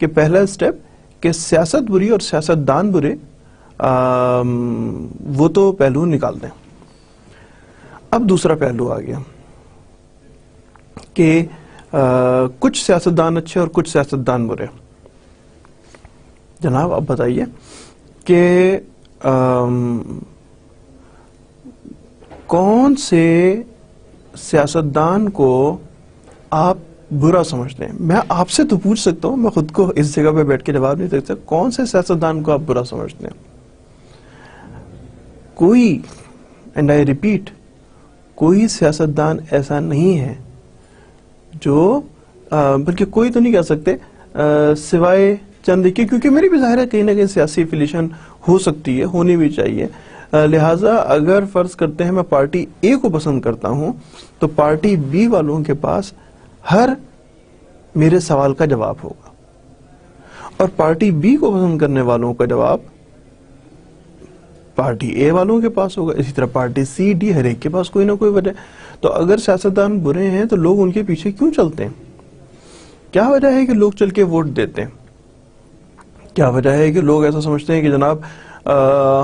کہ پہلا سٹیپ کہ سیاست بری اور سیاستدان برے، وہ تو پہلو نکال دیں. اب دوسرا پہلو آ گیا کہ کچھ سیاستدان اچھے اور کچھ سیاستدان برے. جناب اب بتائیے کہ کون سے سیاستدان کو آپ برا سمجھتے ہیں؟ میں آپ سے تو پوچھ سکتا ہوں، میں خود کو اس جگہ پہ بیٹھ کے جواب نہیں دے سکتا. کون سے سیاستدان کو آپ برا سمجھتے ہیں؟ کوئی، اینڈ آئی ریپیٹ، کوئی سیاستدان ایسا نہیں ہے جو بلکہ کوئی تو نہیں کہہ سکتے سوائے چند کے، کیونکہ میری بھی ظاہر ہے کہیں نہ کہیں سیاسی افیلیشن ہو سکتی ہے، ہونی بھی چاہیے. لہٰذا اگر فرض کرتے ہیں میں پارٹی اے کو پسند کرتا ہوں تو پارٹی بی والوں کے پاس ہر میرے سوال کا جواب ہوگا، اور پارٹی بی کو پسند کرنے والوں کا جواب پارٹی اے والوں کے پاس ہوگا. اسی طرح پارٹی سی ڈی ہر ایک کے پاس کوئی نہ کوئی وجہ. تو اگر سیاستدان برے ہیں تو لوگ ان کے پیچھے کیوں چلتے ہیں؟ کیا وجہ ہے کہ لوگ چل کے ووٹ دیتے ہیں؟ کیا وجہ ہے کہ لوگ ایسا سمجھتے ہیں کہ جناب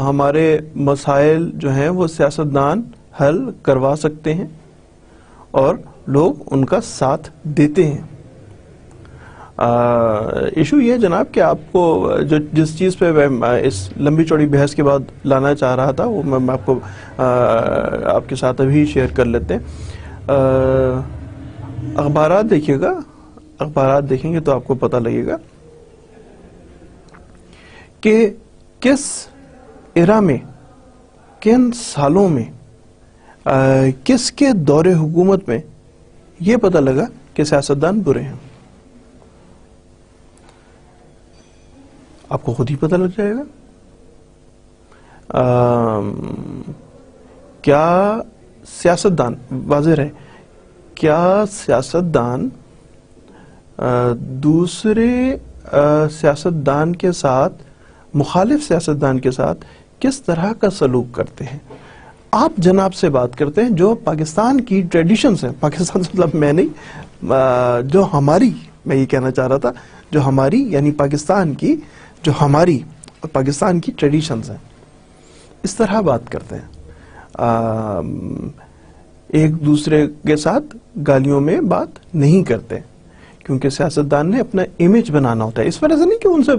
ہمارے مسائل جو ہیں وہ سیاستدان حل کروا سکتے ہیں اور لوگ ان کا ساتھ دیتے ہیں؟ ایشو یہ جناب کہ آپ کو جس چیز پہ میں اس لمبی چوڑی بحث کے بعد لانا چاہ رہا تھا وہ میں آپ کو آپ کے ساتھ ابھی شیئر کر لیتے ہیں. اخبارات دیکھیے گا، اخبارات دیکھیں گے تو آپ کو پتہ لگے گا کہ کس ایرا میں، کن سالوں میں، کس کے دور حکومت میں یہ پتہ لگا کہ سیاستدان برے ہیں. آپ کو خود ہی پتہ لگ جائے گا. کیا سیاستدان، واضح رہے، کیا سیاستدان دوسرے سیاستدان کے ساتھ، مخالف سیاستدان کے ساتھ کس طرح کا سلوک کرتے ہیں؟ آپ جناب سے بات کرتے ہیں جو پاکستان کی ٹریڈیشنز ہیں، پاکستان سے مطلب میں نہیں، جو ہماری، میں یہ کہنا چاہ رہا تھا، جو ہماری یعنی پاکستان کی، جو ہماری پاکستان کی ٹریڈیشنز ہیں، اس طرح بات کرتے ہیں. ایک دوسرے کے ساتھ گالیوں میں بات نہیں کرتے، کیونکہ سیاستدان نے اپنا امیج بنانا ہوتا ہے. اس وجہ سے نہیں کہ ان سے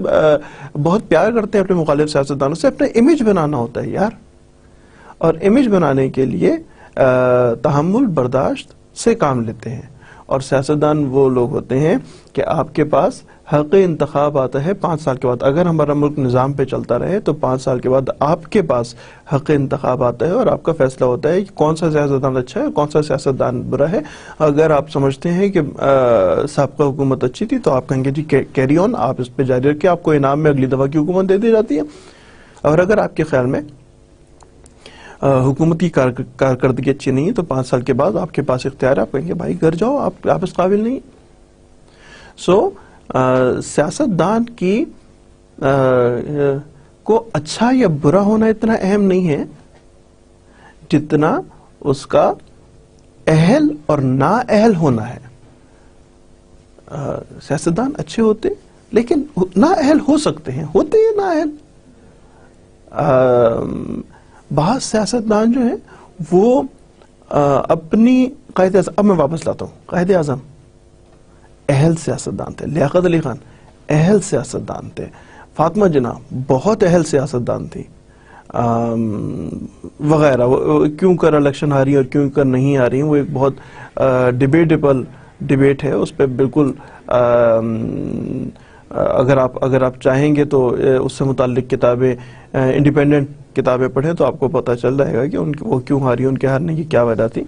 بہت پیار کرتے ہیں اپنے مخالف سیاستدانوں سے، اپنا امیج بنانا ہوتا ہے یار. اور امیج بنانے کے لیے تحمل، برداشت سے کام لیتے ہیں. اور سیاستدان وہ لوگ ہوتے ہیں کہ آپ کے پاس حق انتخاب آتا ہے 5 سال کے بعد. اگر ہمارا ملک نظام پہ چلتا رہے تو 5 سال کے بعد آپ کے پاس حق انتخاب آتا ہے اور آپ کا فیصلہ ہوتا ہے کہ کون سا سیاستدان اچھا ہے اور کون سا سیاستدان برا ہے. اگر آپ سمجھتے ہیں کہ سابقہ حکومت اچھی تھی تو آپ کہیں گے جی کیری آن، آپ اس پہ جاری رکھیں، آپ کو انعام میں اگلی دفعہ کی حکومت دے دی جاتی ہے. اور اگر آپ کے خیال میں حکومت کی کارکردگی اچھی نہیں ہے تو 5 سال کے بعد آپ کے پاس اختیار ہے، آپ کہیں گے بھائی گھر جاؤ، آپ اس قابل نہیں. سیاستدان کی کو اچھا یا برا ہونا اتنا اہم نہیں ہے جتنا اس کا اہل اور نا اہل ہونا ہے. سیاستدان اچھے ہوتے لیکن نا اہل ہو سکتے ہیں، ہوتے ہیں نا اہل. بعض سیاستدان جو ہیں وہ اپنی قائد اعظم، اب میں واپس لاتا ہوں، قائد اعظم اہل سیاستدان تھے، لیاقت علی خان اہل سیاستدان تھے، فاطمہ جناح بہت اہل سیاستدان تھی، وغیرہ. کیوں کر الیکشن آ رہی ہیں اور کیوں کر نہیں آ رہی ہیں وہ ایک بہت ڈیبیٹیبل ڈیبیٹ ہے. اس پہ بالکل اگر آپ چاہیں گے تو اس سے متعلق کتابیں، انڈیپینڈنٹ کتابیں پڑھیں تو آپ کو پتہ چل جائے گا کہ وہ کیوں ہاری، ان کے ہارنے کی کیا وجہ تھی.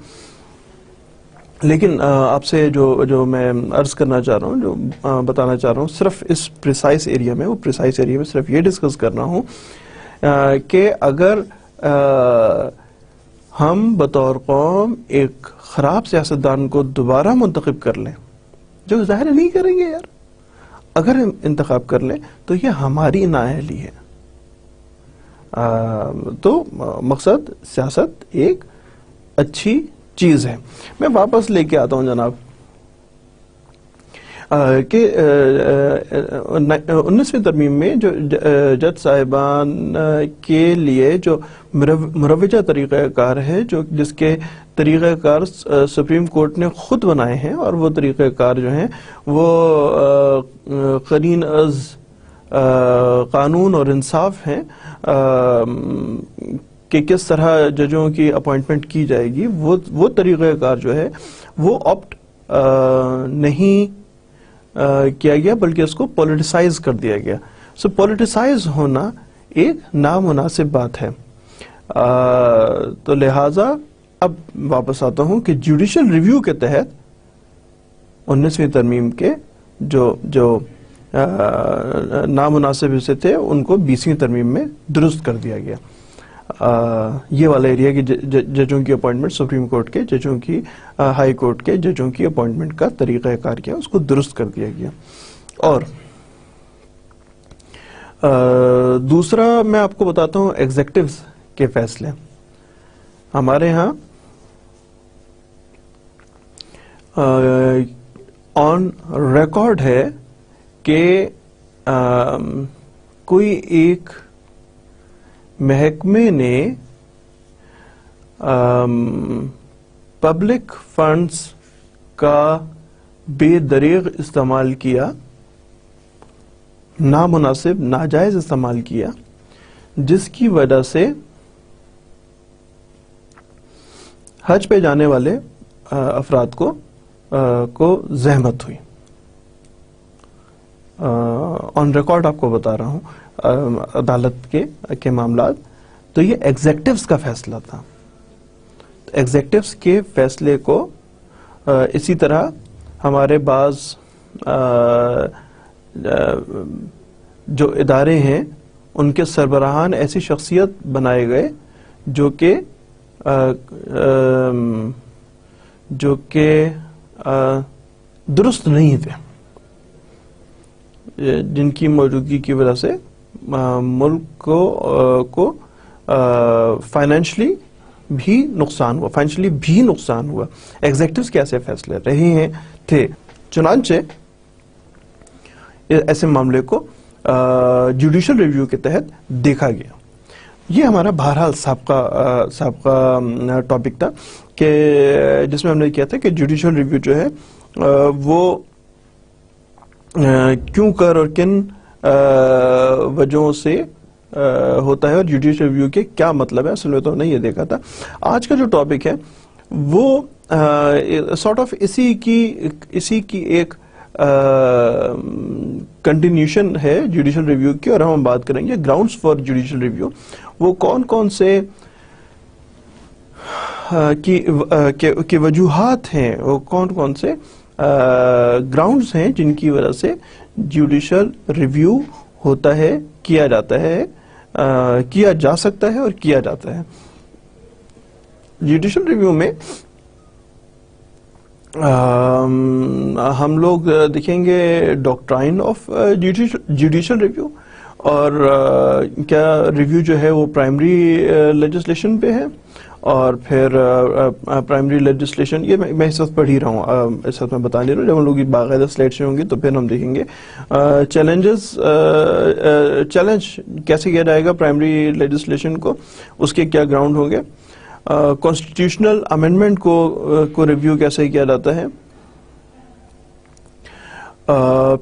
لیکن آپ سے جو میں عرض کرنا چاہ رہا ہوں، جو بتانا چاہ رہا ہوں، صرف اس پریسائز ایریا میں، وہ پریسائز ایریا میں صرف یہ ڈسکس کر رہا ہوں کہ اگر ہم بطور قوم ایک خراب سیاستدان کو دوبارہ منتخب کر لیں، جو ظاہر نہیں کریں گے یار، اگر انتخاب کر لیں تو یہ ہماری نااہلی ہے. تو مقصد سیاست ایک اچھی چیز ہے. میں واپس لے کے آتا ہوں جناب. کہ 19ویں ترمیم میں جو جج صاحبان کے لیے جو مروجہ طریقہ کار ہے، جس کے طریقہ کار سپریم کورٹ نے خود بنائے ہیں، اور وہ طریقہ کار جو ہیں وہ قرین از قانون اور انصاف ہیں، کہ کس طرح ججوں کی اپوائنٹمنٹ کی جائے گی، وہ طریقہ کار جو ہے وہ آپٹ نہیں کیا گیا، بلکہ اس کو پولیٹیسائز کر دیا گیا۔ سو پولیٹیسائز ہونا ایک نامناسب بات ہے۔ تو لہٰذا اب واپس آتا ہوں کہ جوڈیشل ریویو کے تحت 19ویں ترمیم کے جو نامناسب حصے تھے ان کو 20ویں ترمیم میں درست کر دیا گیا۔ یہ والا ایریا کہ ججوں کی اپوائنٹمنٹ، سپریم کورٹ کے ججوں کی، ہائی کورٹ کے ججوں کی اپوائنٹمنٹ کا طریقہ کار کیا، اس کو درست کر دیا گیا۔ اور دوسرا میں آپ کو بتاتا ہوں ایگزیکٹوز کے فیصلے۔ ہمارے ہاں آن ریکارڈ ہے کہ کوئی ایک محکمے نے پبلک فنڈز کا بے دریغ استعمال کیا، نامناسب ناجائز استعمال کیا، جس کی وجہ سے حج پہ جانے والے افراد کو زحمت ہوئی۔ آن ریکارڈ آپ کو بتا رہا ہوں عدالت کے معاملات۔ تو یہ ایگزیکٹوز کا فیصلہ تھا۔ ایگزیکٹوز کے فیصلے کو اسی طرح ہمارے بعض جو ادارے ہیں ان کے سربراہان ایسی شخصیت بنائے گئے جو کہ درست نہیں تھے، جن کی موجودگی کی وجہ سے ملک کو فائنینشلی بھی نقصان ہوا۔ ایگزیکٹوز کے ایسے فیصلے رہے تھے، چنانچہ ایسے معاملے کو جوڈیشل ریویو کے تحت دیکھا گیا۔ یہ ہمارا بہرحال سابقہ ٹاپک تھا کہ جس میں ہم نے کیا تھا کہ جوڈیشل ریویو جو ہے وہ کیوں کر اور کن وجہوں سے ہوتا ہے، اور جوڈیشل ریویو کے کیا مطلب ہے۔ اصل میں تو ہم نے یہ دیکھا تھا۔ آج کا جو ٹاپک ہے وہ سارٹ آف اسی کی ایک کنٹینیوشن ہے جوڈیشل ریویو کی، اور ہم بات کریں گے گراؤنڈز فار جوڈیشل ریویو۔ وہ کون سے کی وجوہات ہیں، وہ کون سے گراؤنڈز ہیں جن کی وجہ سے جوڈیشل ریویو ہوتا ہے، کیا جاتا ہے، کیا جا سکتا ہے اور کیا جاتا ہے۔ جوڈیشل ریویو میں ہم لوگ دیکھیں گے ڈاکٹرائن آف جوڈیشل ریویو، اور کیا ریویو جو ہے وہ پرائمری لیجسلیشن پہ ہے، اور پھر پرائمری لیجسلیشن یہ میں اس وقت پڑھ ہی رہا ہوں، اس وقت میں بتا نہیں رہا ہوں۔ جب ہم لوگ باقاعدہ سلائڈ سے ہوں گے تو پھر ہم دیکھیں گے چیلنج کیسے کیا جائے گا پرائمری لیجسلیشن کو، اس کے کیا گراؤنڈ ہوں گے، کانسٹیٹیوشنل امینڈمنٹ کو ریویو کیسے کیا جاتا ہے۔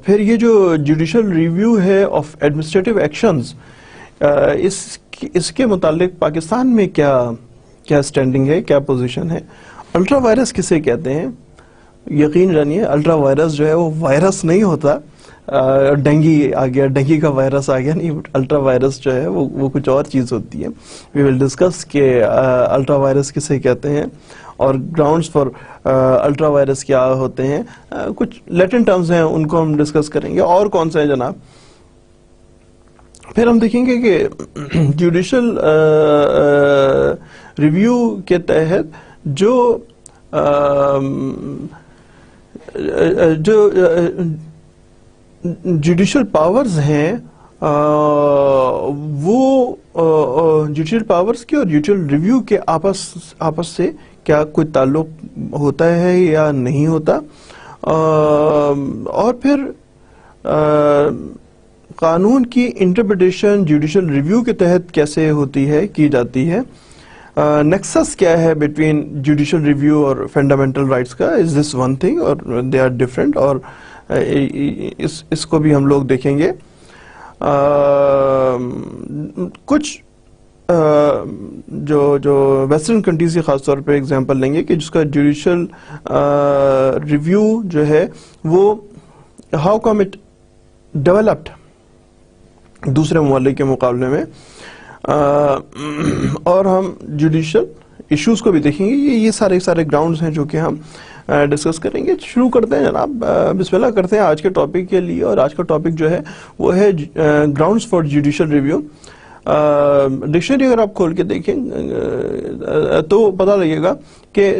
پھر یہ جو جوڈیشل ریویو ہے آف ایڈمنسٹریٹو ایکشنز، اس کے متعلق پاکستان میں کیا سٹینڈنگ ہے، کیا پوزیشن ہے۔ الٹرا وائرس کسے کہتے ہیں؟ یقین جانیے الٹرا وائرس جو ہے وہ وائرس نہیں ہوتا، ڈینگی آ گیا، ڈینگی کا وائرس آ گیا، نہیں، الٹرا وائرس جو ہے وہ کچھ اور چیز ہوتی ہے۔ وی ول ڈسکس کہ الٹرا وائرس کسے کہتے ہیں اور گراؤنڈز فار الٹرا وائرس کیا ہوتے ہیں، کچھ لیٹن ٹرمز ہیں ان کو ہم ڈسکس کریں گے۔ اور کون سے ہیں جناب؟ پھر ہم دیکھیں گے کہ جوڈیشل ریویو کے تحت جو جوڈیشل پاورز ہیں وہ جوڈیشل پاورز کے اور جوڈیشل ریویو کے آپس سے کیا کوئی تعلق ہوتا ہے یا نہیں ہوتا، اور پھر قانون کی انٹرپریٹیشن جوڈیشل ریویو کے تحت کیسے ہوتی ہے، کی جاتی ہے. نیکسس کیا ہے بٹوین جوڈیشل ریویو اور فنڈامنٹل رائٹس کا، از دس ون تھنگ اور دے آر ڈفرینٹ، اور اس کو بھی ہم لوگ دیکھیں گے. کچھ جو ویسٹرن کنٹریز کی خاص طور پہ اگزامپل لیں گے کہ جس کا جوڈیشل ریویو جو ہے وہ ہاؤ کم اٹ ڈیولپڈ دوسرے ممالک کے مقابلے میں، اور ہم جوڈیشل ایشوز کو بھی دیکھیں گے. یہ سارے گراؤنڈز ہیں جو کہ ہم ڈسکس کریں گے. شروع کرتے ہیں جناب، بسم اللہ کرتے ہیں آج کے ٹاپک کے لیے، اور آج کا ٹاپک جو ہے وہ ہے grounds for judicial review. Dictionary اگر آپ کھول کے دیکھیں تو پتہ لگے گا کہ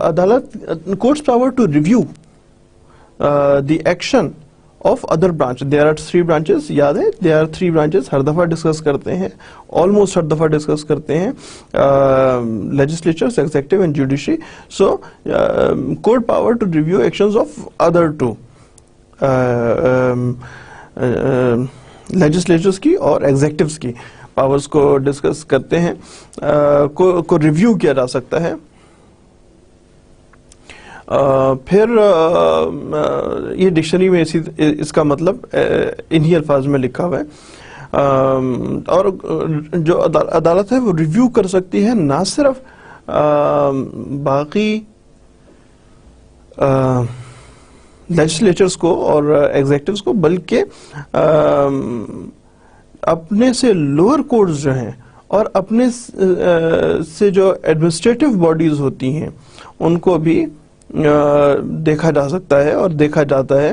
عدالت courts power to review the action of other branch. There are 3 branches. یاد ہے there are 3 branches. ہر دفعہ ڈسکس کرتے ہیں، almost ہر دفعہ ڈسکس کرتے ہیں، legislature, executive and judiciary. So court power to review actions of other 2 legislatures کی اور executives کی powers کو ڈسکس کرتے ہیں، کو ریویو کیا جا سکتا ہے. پھر یہ ڈکشنری میں اس کا مطلب انہی الفاظ میں لکھا ہوا ہے. اور جو عدالت ہے وہ ریویو کر سکتی ہے نہ صرف باقی لیجسلیچرز کو اور ایگزیکٹوز کو، بلکہ اپنے سے لوور کورٹس جو ہیں اور اپنے سے جو ایڈمنسٹریٹو باڈیز ہوتی ہیں ان کو بھی دیکھا جا سکتا ہے اور دیکھا جاتا ہے.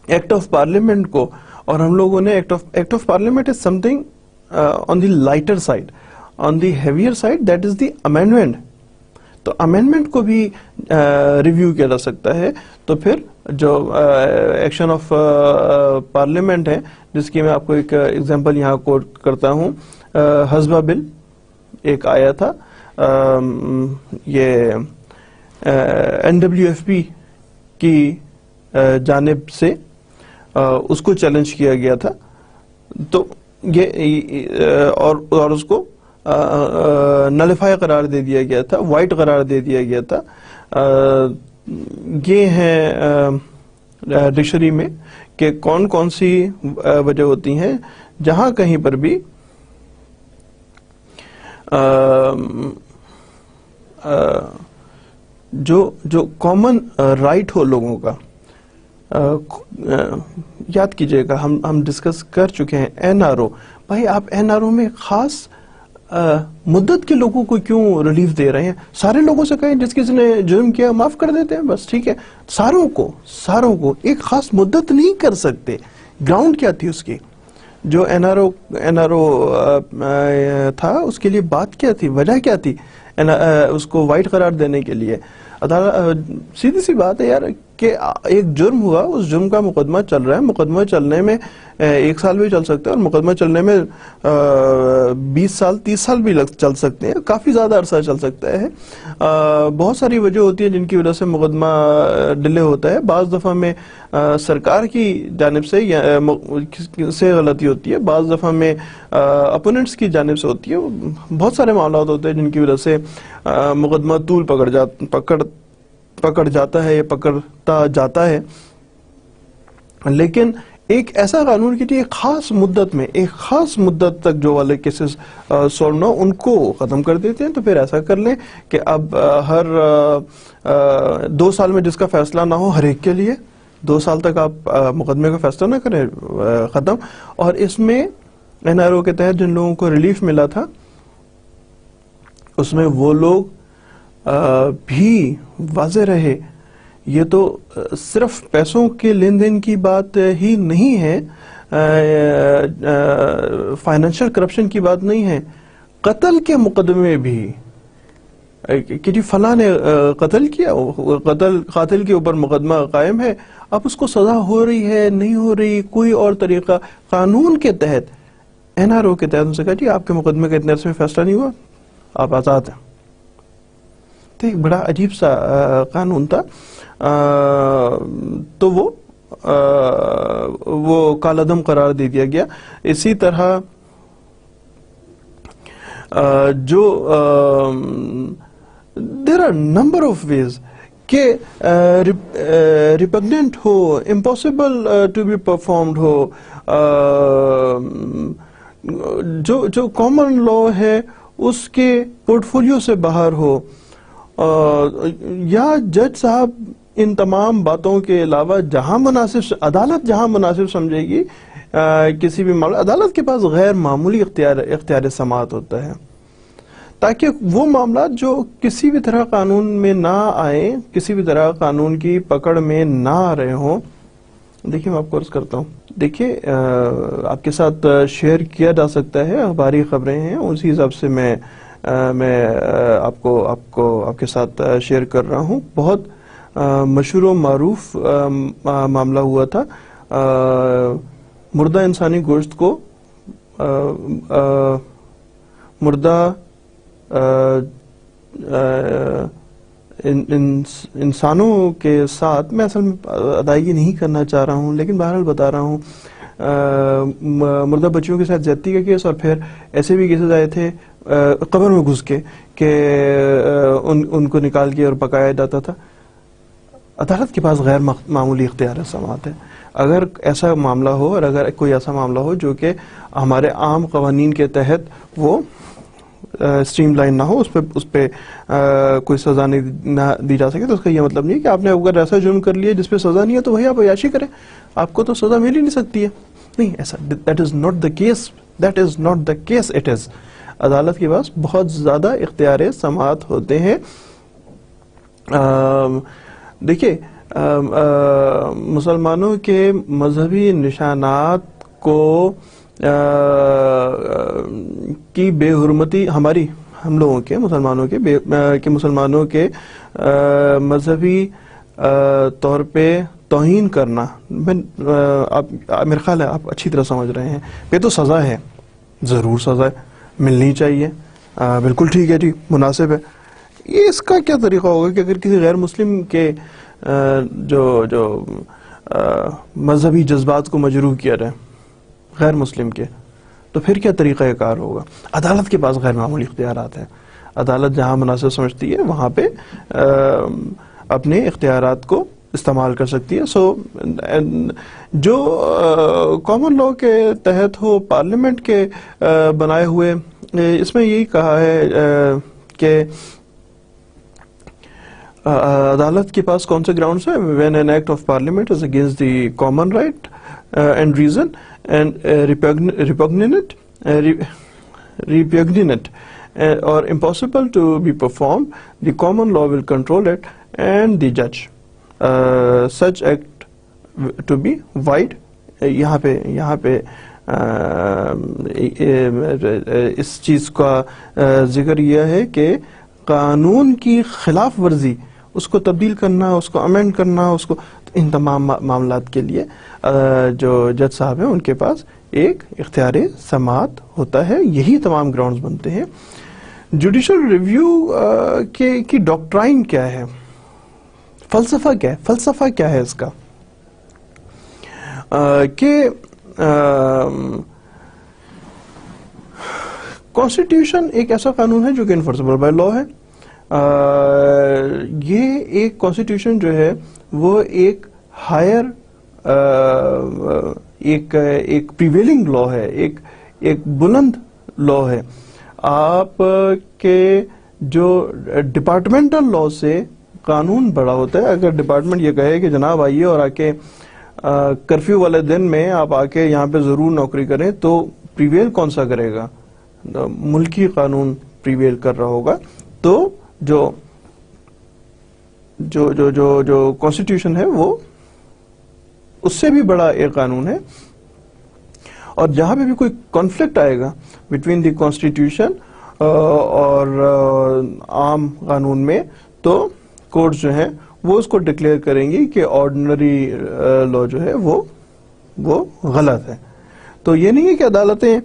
ایکٹ آف پارلیمنٹ کو، اور ہم لوگوں نے act of parliament is some thing on the lighter side, on the ہیویئر side that is the amendment. تو امینڈمنٹ کو بھی ریویو کیا جا سکتا ہے. تو پھر جو ایکشن آف پارلیمنٹ ہے، جس کی میں آپ کو ایک ایگزامپل یہاں کوٹ کرتا ہوں. حزبہ بل ایک آیا تھا، یہ NWFP کی جانب سے اس کو چیلنج کیا گیا تھا. تو یہ اور اس کو نلیفائی قرار دے دیا گیا تھا، وائٹ قرار دے دیا گیا تھا. یہ ہیں ڈکشنری میں کہ کون کون سی وجہ ہوتی ہیں جہاں کہیں پر بھی جو کامن رائٹ ہو لوگوں کا. یاد کیجئے گا ہم ڈسکس کر چکے ہیں NRO. بھائی آپ NRO میں خاص مدت کے لوگوں کو کیوں ریلیف دے رہے ہیں؟ سارے لوگوں سے کہیں جس کسی نے جرم کیا معاف کر دیتے ہیں بس، ٹھیک ہے. ساروں کو ایک خاص مدت نہیں کر سکتے. گراؤنڈ کیا تھی اس کی؟ جو NRO تھا اس کے لیے بات کیا تھی، وجہ کیا تھی اس کو وائٹ قرار دینے کے لیے؟ سیدھی سی بات ہے یار کہ ایک جرم ہوا، اس جرم کا مقدمہ چل رہا ہے. مقدمہ چلنے میں 1 سال بھی چل سکتا ہے، اور مقدمہ چلنے میں 20 سال 30 سال بھی چل سکتے ہیں. کافی زیادہ عرصہ چل سکتا ہے. بہت ساری وجہ ہوتی ہیں جن کی وجہ سے مقدمہ ڈیلے ہوتا ہے. بعض دفعہ میں سرکار کی جانب سے غلطی ہوتی ہے، بعض دفعہ میں اپوننٹس کی جانب سے ہوتی ہے. بہت سارے معاملات ہوتے ہیں جن کی وجہ سے مقدمہ طول پکڑ جاتا ہے یا پکڑتا جاتا ہے. لیکن ایک ایسا قانون کی ایک خاص مدت تک جو والے کیسز سولو نہ ان کو ختم کر دیتے ہیں. تو پھر ایسا کر لیں کہ اب ہر 2 سال میں جس کا فیصلہ نہ ہو، ہر ایک کے لیے 2 سال تک آپ مقدمے کا فیصلہ نہ کریں، ختم. اور اس میں NRO کے تحت جن لوگوں کو ریلیف ملا تھا اس میں وہ لوگ بھی واضح رہے. یہ تو صرف پیسوں کے لین دین کی بات ہی نہیں ہے، فائنینشل کرپشن کی بات نہیں ہے. قتل کے مقدمے بھی کہ جی فلاں نے قتل کیا، قاتل کے اوپر مقدمہ قائم ہے، اب اس کو سزا ہو رہی ہے نہیں ہو رہی، کوئی اور طریقہ قانون کے تحت NRO کے تحت ان سے کہا جی آپ کے مقدمے کا اتنے عرصے میں فیصلہ نہیں ہوا، آپ آزاد ہیں. تو ایک بڑا عجیب سا قانون تھا. تو وہ کالعدم قرار دے دیا گیا. اسی طرح جو there are number of ways کہ ریپگننٹ ہو, امپاسبل ٹو بی پرفارمڈ ہو, جو کامن لا ہے اس کے پورٹ فولیو سے باہر ہو, یا جج صاحب ان تمام باتوں کے علاوہ جہاں مناسب, عدالت جہاں مناسب سمجھے گی کسی بھی معاملہ, عدالت کے پاس غیر معمولی اختیار سماعت ہوتا ہے, تاکہ وہ معاملات جو کسی بھی طرح قانون میں نہ آئیں, کسی بھی طرح قانون کی پکڑ میں نہ آ رہے ہوں. دیکھیے میں آپ کو عرض کرتا ہوں, دیکھیے آپ کے ساتھ شیئر کیا جا سکتا ہے, اخباری خبریں ہیں, اسی حساب سے میں آپ کے ساتھ شیئر کر رہا ہوں. بہت مشہور و معروف معاملہ ہوا تھا. مردہ انسانی گوشت کو مردہ انسانوں کے ساتھ, میں اصل میں ادائیگی نہیں کرنا چاہ رہا ہوں لیکن بہرحال بتا رہا ہوں, مردہ بچیوں کے ساتھ زیادتی کا کیس, اور پھر ایسے بھی کیسز آئے تھے قبر میں گھس کے کہ ان کو نکال کے اور پکایا جاتا تھا. عدالت کے پاس غیر معمولی اختیار سماعت ہے. اگر ایسا معاملہ ہو, اور اگر کوئی ایسا معاملہ ہو جو کہ ہمارے عام قوانین کے تحت وہ اسٹریم لائن نہ ہو, اس پہ کوئی سزا نہیں دی جا سکے, تو اس کا یہ مطلب نہیں کہ آپ نے اگر ایسا جرم کر لیا جس پہ سزا نہیں ہے تو وہی آپ عیاشی کریں, آپ کو تو سزا مل ہی نہیں سکتی ہے. نہیں, ایسا that is not the case, that is not the case it is. عدالت کے پاس بہت زیادہ اختیار سماعت ہوتے ہیں. دیکھیے مسلمانوں کے مذہبی نشانات کو کی بے حرمتی, ہم لوگوں کے مسلمانوں کے مذہبی طور پہ توہین کرنا, میرے خیال ہے آپ اچھی طرح سمجھ رہے ہیں, یہ تو سزا ہے, ضرور سزا ہے, ملنی چاہیے, بالکل ٹھیک ہے جی, مناسب ہے. یہ اس کا کیا طریقہ ہوگا کہ اگر کسی غیر مسلم کے جو مذہبی جذبات کو مجروح کیا جائے, غیر مسلم کے, تو پھر کیا طریقہ کار ہوگا؟ عدالت کے پاس غیر معمولی اختیارات ہیں. عدالت جہاں مناسب سمجھتی ہے وہاں پہ اپنے اختیارات کو استعمال کر سکتی ہے. سو جو کامن لاء کے تحت ہو, پارلیمنٹ کے بنائے ہوئے, اس میں یہی کہا ہے کہ عدالت کے پاس کون سے گراؤنڈز ہیں؟ when an act of parliament is against the common right and reason and repugnant or impossible to be performed, the common law will control it and the judge such act to be void. یہاں پہ اس چیز کا ذکر یہ ہے کہ قانون کی خلاف ورزی, اس کو تبدیل کرنا, اس کو امینڈ کرنا, اس کو, ان تمام معاملات کے لیے جو جج صاحب ہیں ان کے پاس ایک اختیار سماعت ہوتا ہے. یہی تمام گراؤنڈز بنتے ہیں. جوڈیشل ریویو کی ڈاکٹرائن کیا ہے, فلسفہ کیا ہے؟ فلسفہ کیا ہے اس کا؟ کہ کانسٹیٹیوشن ایک ایسا قانون ہے جو کہ انفورسبل بائی لا ہے. یہ ایک کانسٹیٹیوشن جو ہے وہ ایک ہائر ایک پریویلنگ لا ہے, ایک بلند لا ہے. آپ کے جو ڈپارٹمنٹل لا سے قانون بڑا ہوتا ہے. اگر ڈپارٹمنٹ یہ کہے کہ جناب آئیے اور آ کے کرفیو والے دن میں آپ آ کے یہاں پہ ضرور نوکری کریں, تو پریویل کون سا کرے گا؟ ملکی قانون پریویل کر رہا ہوگا. تو جو کانسٹیٹیوشن ہے وہ اس سے بھی بڑا ایک قانون ہے. اور جہاں پہ بھی کوئی کانفلکٹ آئے گا بٹوین دی کانسٹیٹیوشن اور عام قانون میں, تو کورٹس جو ہیں وہ اس کو ڈکلیئر کریں گی کہ آرڈنری لا جو ہے وہ غلط ہے. تو یہ نہیں ہے کہ عدالتیں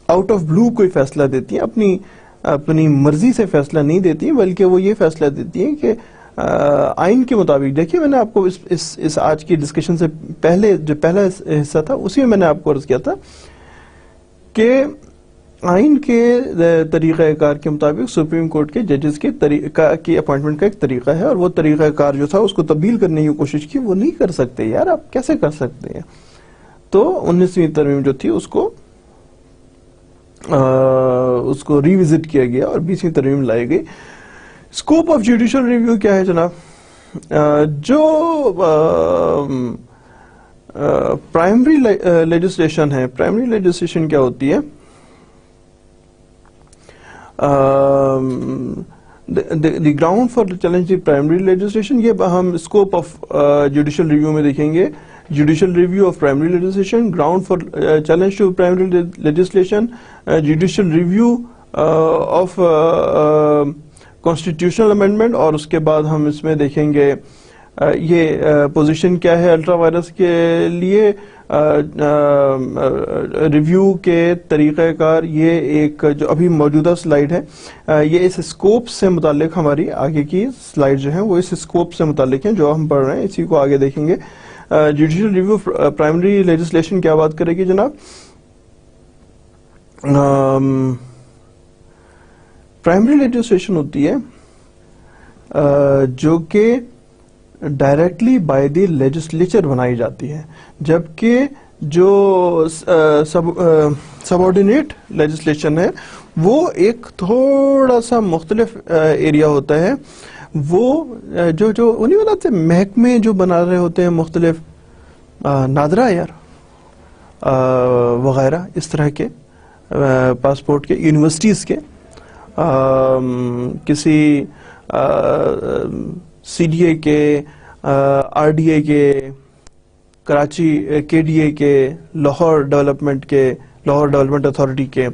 آؤٹ آف بلو کوئی فیصلہ دیتی ہیں, اپنی مرضی سے فیصلہ نہیں دیتی, بلکہ وہ یہ فیصلہ دیتی ہیں کہ آئین کے مطابق دیکھیے، میں نے آپ کو اس آج کی ڈسکشن سے پہلے جو پہلا حصہ تھا اسی میں نے آپ کو عرض کیا تھا کہ آئین کے طریقہ کار کے مطابق سپریم کورٹ کے ججز کی اپوائنٹمنٹ کا ایک طریقہ ہے، اور وہ طریقہ کار جو تھا اس کو تبدیل کرنے کی کوشش کی، وہ نہیں کر سکتے یار، آپ کیسے کر سکتے ہیں؟ تو 19ویں ترمیم جو تھی اس کو ریوزٹ کیا گیا اور 20ویں ترمیم لائی گئی۔ اسکوپ آف جوڈیشل ریویو کیا ہے جناب؟ جو پرائمری لیجسلیشن ہے، پرائمری لیجسلیشن کیا ہوتی ہے؟ The ground for challenge the primary legislation, یہ ہم اسکوپ آف جوڈیشل ریویو میں دیکھیں گے۔ Judicial review of primary legislation, ground for challenge to primary legislation, judicial review of constitutional amendment, اور اس کے بعد ہم اس میں دیکھیں گے یہ پوزیشن کیا ہے الٹرا وائرس کے لیے، ریویو کے طریقہ کار، یہ ایک جو ابھی موجودہ سلائیڈ ہے، یہ اس اسکوپ سے متعلق ہماری آگے کی سلائیڈ جو ہیں وہ اس اسکوپ سے متعلق ہیں جو ہم پڑھ رہے ہیں، اسی کو آگے دیکھیں گے۔ جوڈیشل ریویو پرائمری لیجسلیشن کیا بات کرے گی جناب؟ پرائمری لیجسلیشن ہوتی ہے جو کہ ڈائریکٹلی بائی دی لیجسلیچر بنائی جاتی ہے، جبکہ جو سب آرڈینیٹ لیجسلیشن ہے وہ ایک تھوڑا سا مختلف ایریا ہوتا ہے۔ وہ جو انہیں بناتے محکمے جو بنا رہے ہوتے ہیں مختلف نادرا یار وغیرہ اس طرح کے پاسپورٹ کے، یونیورسٹیز کے، کسی سی ڈی اے کے، آر ڈی اے کے، کراچی کے ڈی اے کے، لاہور ڈیولپمنٹ اتھارٹی کے،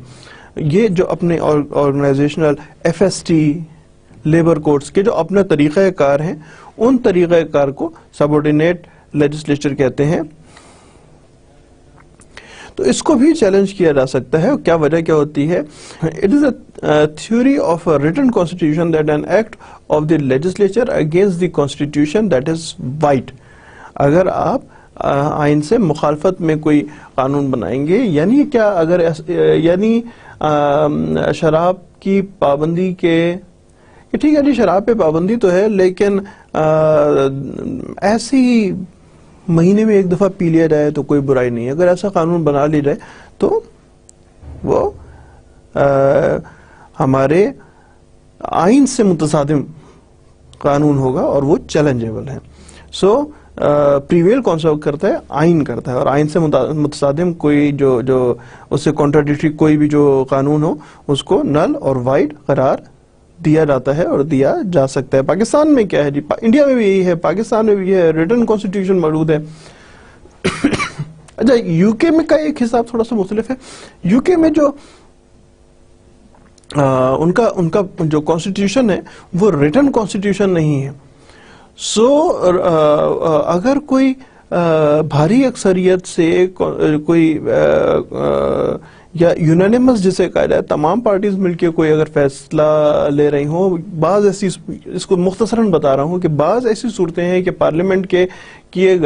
یہ جو اپنے organisational F S T, labour courts کے جو اپنا طریقہ کار ہیں، ان طریقہ کار کو سب آرڈینیٹ لیجسلیچر کہتے ہیں۔ تو اس کو بھی چیلنج کیا جا سکتا ہے، کیا وجہ کیا ہوتی ہے؟ It is a theory of a written constitution that an act of the legislature against the constitution that is white. اگر آپ آئین سے مخالفت میں کوئی قانون بنائیں گے، یعنی کیا؟ اگر یعنی شراب کی پابندی کے، ٹھیک ہے جی شراب پہ پابندی تو ہے، لیکن ایسی مہینے میں ایک دفعہ پی لیا جائے تو کوئی برائی نہیں ہے۔ اگر ایسا قانون بنا لیا جائے تو وہ ہمارے آئین سے متصادم قانون ہوگا اور وہ چیلنجیبل ہے۔ سو پریویل کون سا کرتا ہے؟ آئین کرتا ہے، اور آئین سے متصادم کوئی جو اس سے کانٹراڈکٹری کوئی بھی جو قانون ہو اس کو نل اور وائڈ قرار دیا جاتا ہے اور دیا جا سکتا ہے۔ پاکستان میں کیا ہے جی؟ انڈیا میں بھی یہی ہے، پاکستان میں بھی یہ ریٹن کانسٹیٹیوشن موجود ہے۔ اچھا، یو کے میں کا ایک حساب تھوڑا سا مختلف ہے۔ یو کے میں جو ان کا جو کانسٹیٹیوشن ہے وہ ریٹن کانسٹیٹیوشن نہیں ہے۔ سو اگر کوئی بھاری اکثریت سے کوئی یا یونانیمس جسے کہا جائے، تمام پارٹیز مل کے کوئی اگر فیصلہ لے رہی ہوں، بعض ایسی، اس کو مختصراً بتا رہا ہوں کہ بعض ایسی صورتیں ہیں کہ پارلیمنٹ کے کیے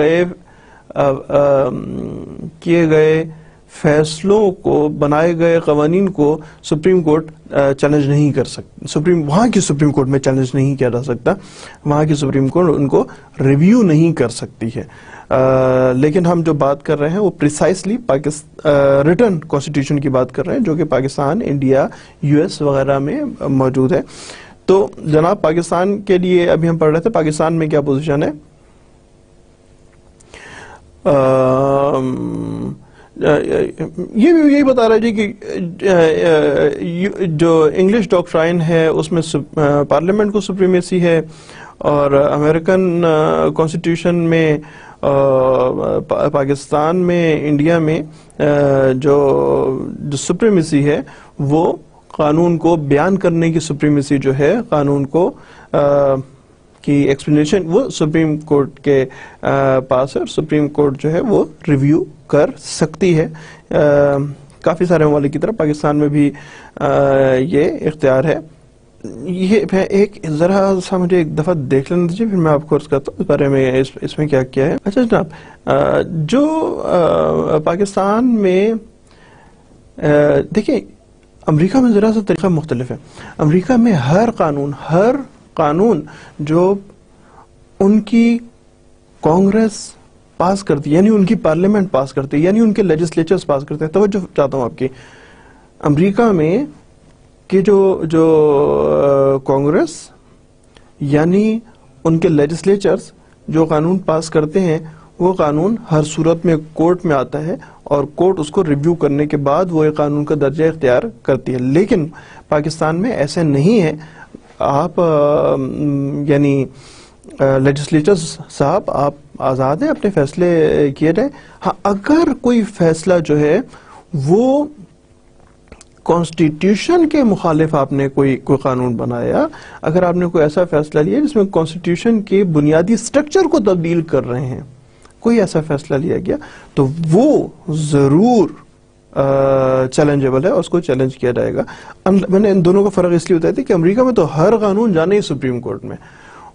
گئے فیصلوں کو، بنائے گئے قوانین کو سپریم کورٹ چیلنج نہیں کر سکتا، وہاں کی سپریم کورٹ میں چیلنج نہیں کیا جا سکتا، وہاں کی سپریم کورٹ ان کو ریویو نہیں کر سکتی ہے۔ لیکن ہم جو بات کر رہے ہیں وہ پریسائسلی ریٹن کانسٹیٹیوشن کی بات کر رہے ہیں، جو کہ پاکستان، انڈیا، یو ایس وغیرہ میں موجود ہے۔ تو جناب پاکستان کے لیے ابھی ہم پڑھ رہے تھے، پاکستان میں کیا پوزیشن ہے؟ یہ بھی یہی بتا رہا ہے جی کہ جو انگلش ڈاکٹرائن ہے اس میں پارلیمنٹ کو سپریمیسی ہے، اور امریکن کانسٹیٹیوشن میں، پاکستان میں، انڈیا میں جو سپریمیسی ہے وہ قانون کو بیان کرنے کی سپریمیسی جو ہے، قانون کو کی ایکسپلینیشن وہ سپریم کورٹ کے پاس ہے، اور سپریم کورٹ جو ہے وہ ریویو کر سکتی ہے۔ کافی سارے ممالک کی طرح پاکستان میں بھی یہ اختیار ہے۔ یہ ایک ذرا سا مجھے ایک دفعہ دیکھ لینا دیجیے، پھر میں آپ کو عرض کرتا ہوں اس بارے میں اس میں کیا کیا ہے. اچھا جناب، جو پاکستان میں دیکھیں، امریکہ میں ذرا سا طریقہ مختلف ہے. امریکہ میں ہر قانون جو ان کی کانگریس پاس کرتی ہے، یعنی ان کی پارلیمنٹ پاس کرتی ہے، یعنی ان کے لیجسلیچرز پاس کرتے ہیں. توجہ چاہتا ہوں آپ کی، امریکہ میں کہ جو کانگریس یعنی ان کے لیجسلیچرز جو قانون پاس کرتے ہیں، وہ قانون ہر صورت میں کورٹ میں آتا ہے اور کورٹ اس کو ریویو کرنے کے بعد وہ ایک قانون کا درجہ اختیار کرتی ہے. لیکن پاکستان میں ایسے نہیں ہے. آپ یعنی لیجسلیچرز صاحب آپ آزاد ہیں، اپنے فیصلے کیے جائیں. ہاں، اگر کوئی فیصلہ جو ہے وہ کانسٹیٹیوشن کے مخالف آپ نے کوئی قانون بنایا، اگر آپ نے کوئی ایسا فیصلہ لیا جس میں کانسٹیٹیوشن کے بنیادی سٹرکچر کو تبدیل کر رہے ہیں، کوئی ایسا فیصلہ لیا گیا تو وہ ضرور چیلنجیبل ہے اور اس کو چیلنج کیا جائے گا. میں نے ان دونوں کا فرق اس لیے بتایا تھا کہ امریکہ میں تو ہر قانون جانے ہی سپریم کورٹ میں،